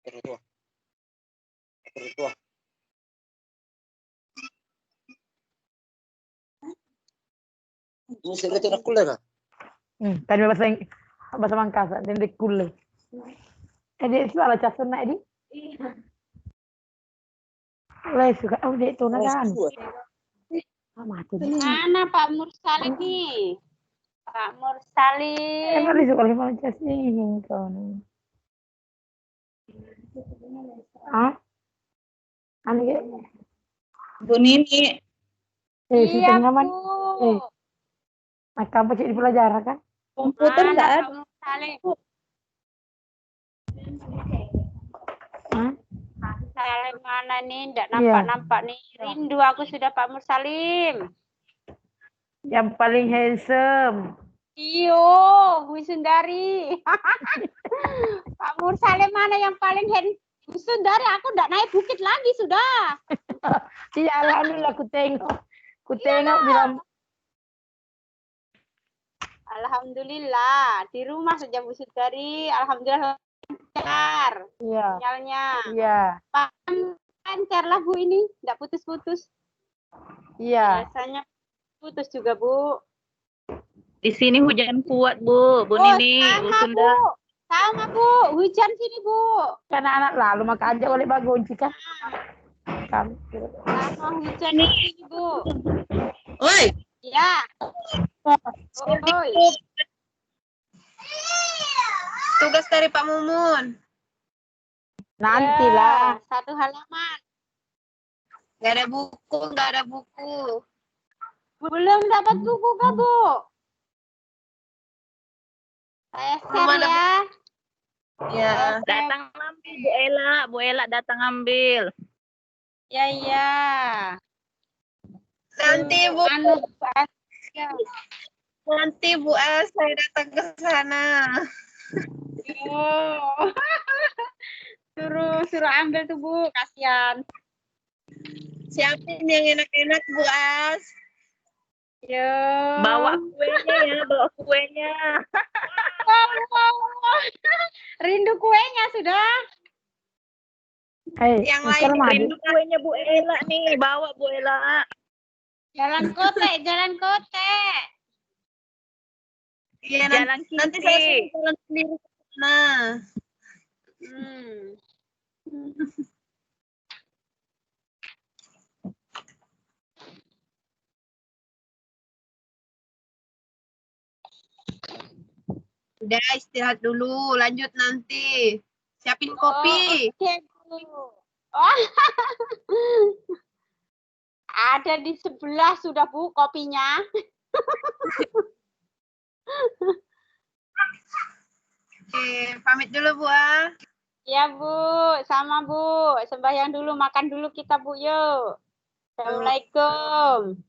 Tadi bahasa Mangkasa, dan di kulle. Edi suara casuna edi. Lai suka dek tu nakan. Mana Pak Mursalim nih? Pak Mursalim. Emang di sekolah Malaysia sih kan. Ane Bu Nini. Iya Bu. Maka apa cik di pelajaran kan? Komputer Mana enggak Pak ada. Mursalim? Salim mana nih? Nggak nampak nih. Rindu aku sudah Pak Mursalim. Yang paling handsome. Iyo, Bu Sundari. Pak Mursalim mana yang paling handsome? Bu Sundari, aku nggak naik bukit lagi sudah. Iya, alhamdulillah aku tengok. Bilang. Alhamdulillah, di rumah saja Bu Sundari. Alhamdulillah lancar. Iya. Sinyalnya. Iya. Lancar lah Bu ini, nggak putus-putus. Iya. Biasanya putus juga Bu. Di sini hujan kuat, Bu. Bu Nini, Bu Sunda. Sama Bu, hujan sini Bu. Karena anak lalu maka aja oleh bagunci kan. Sama hujan di sini Bu. Oi. Ya. Oi. Tugas dari Pak Mumun. Nantilah. Ya, 1 halaman. Nggak ada buku. Belum dapat buku kah Bu? Saya share ya. Ya. Datang ambil Bu Ella datang ambil. Ya. Nanti Bu. Ya. Nanti Bu saya datang ke sana. Oh. Suruh ambil tuh Bu, kasihan. Siapin yang enak-enak Bu As. Yo. Bawa kuenya ya, bawa kuenya. Wow. Rindu kuenya sudah. Yang lain Rindu kuenya Bu Ella nih, bawa Bu Ella. Jalan kote, jalan kote. Iya, Jalan nanti kiri. saya jalan sendiri. Nah, udah istirahat dulu, lanjut nanti. Siapin kopi. Oke, Bu. Oh. Ada di sebelah sudah Bu kopinya. Oke, pamit dulu Bu Ah. Ya Bu, sama Bu. Sembahyang dulu, makan dulu kita Bu, yuk. Assalamualaikum.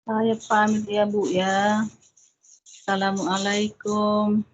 Saya pamit ya Bu ya. Assalamualaikum.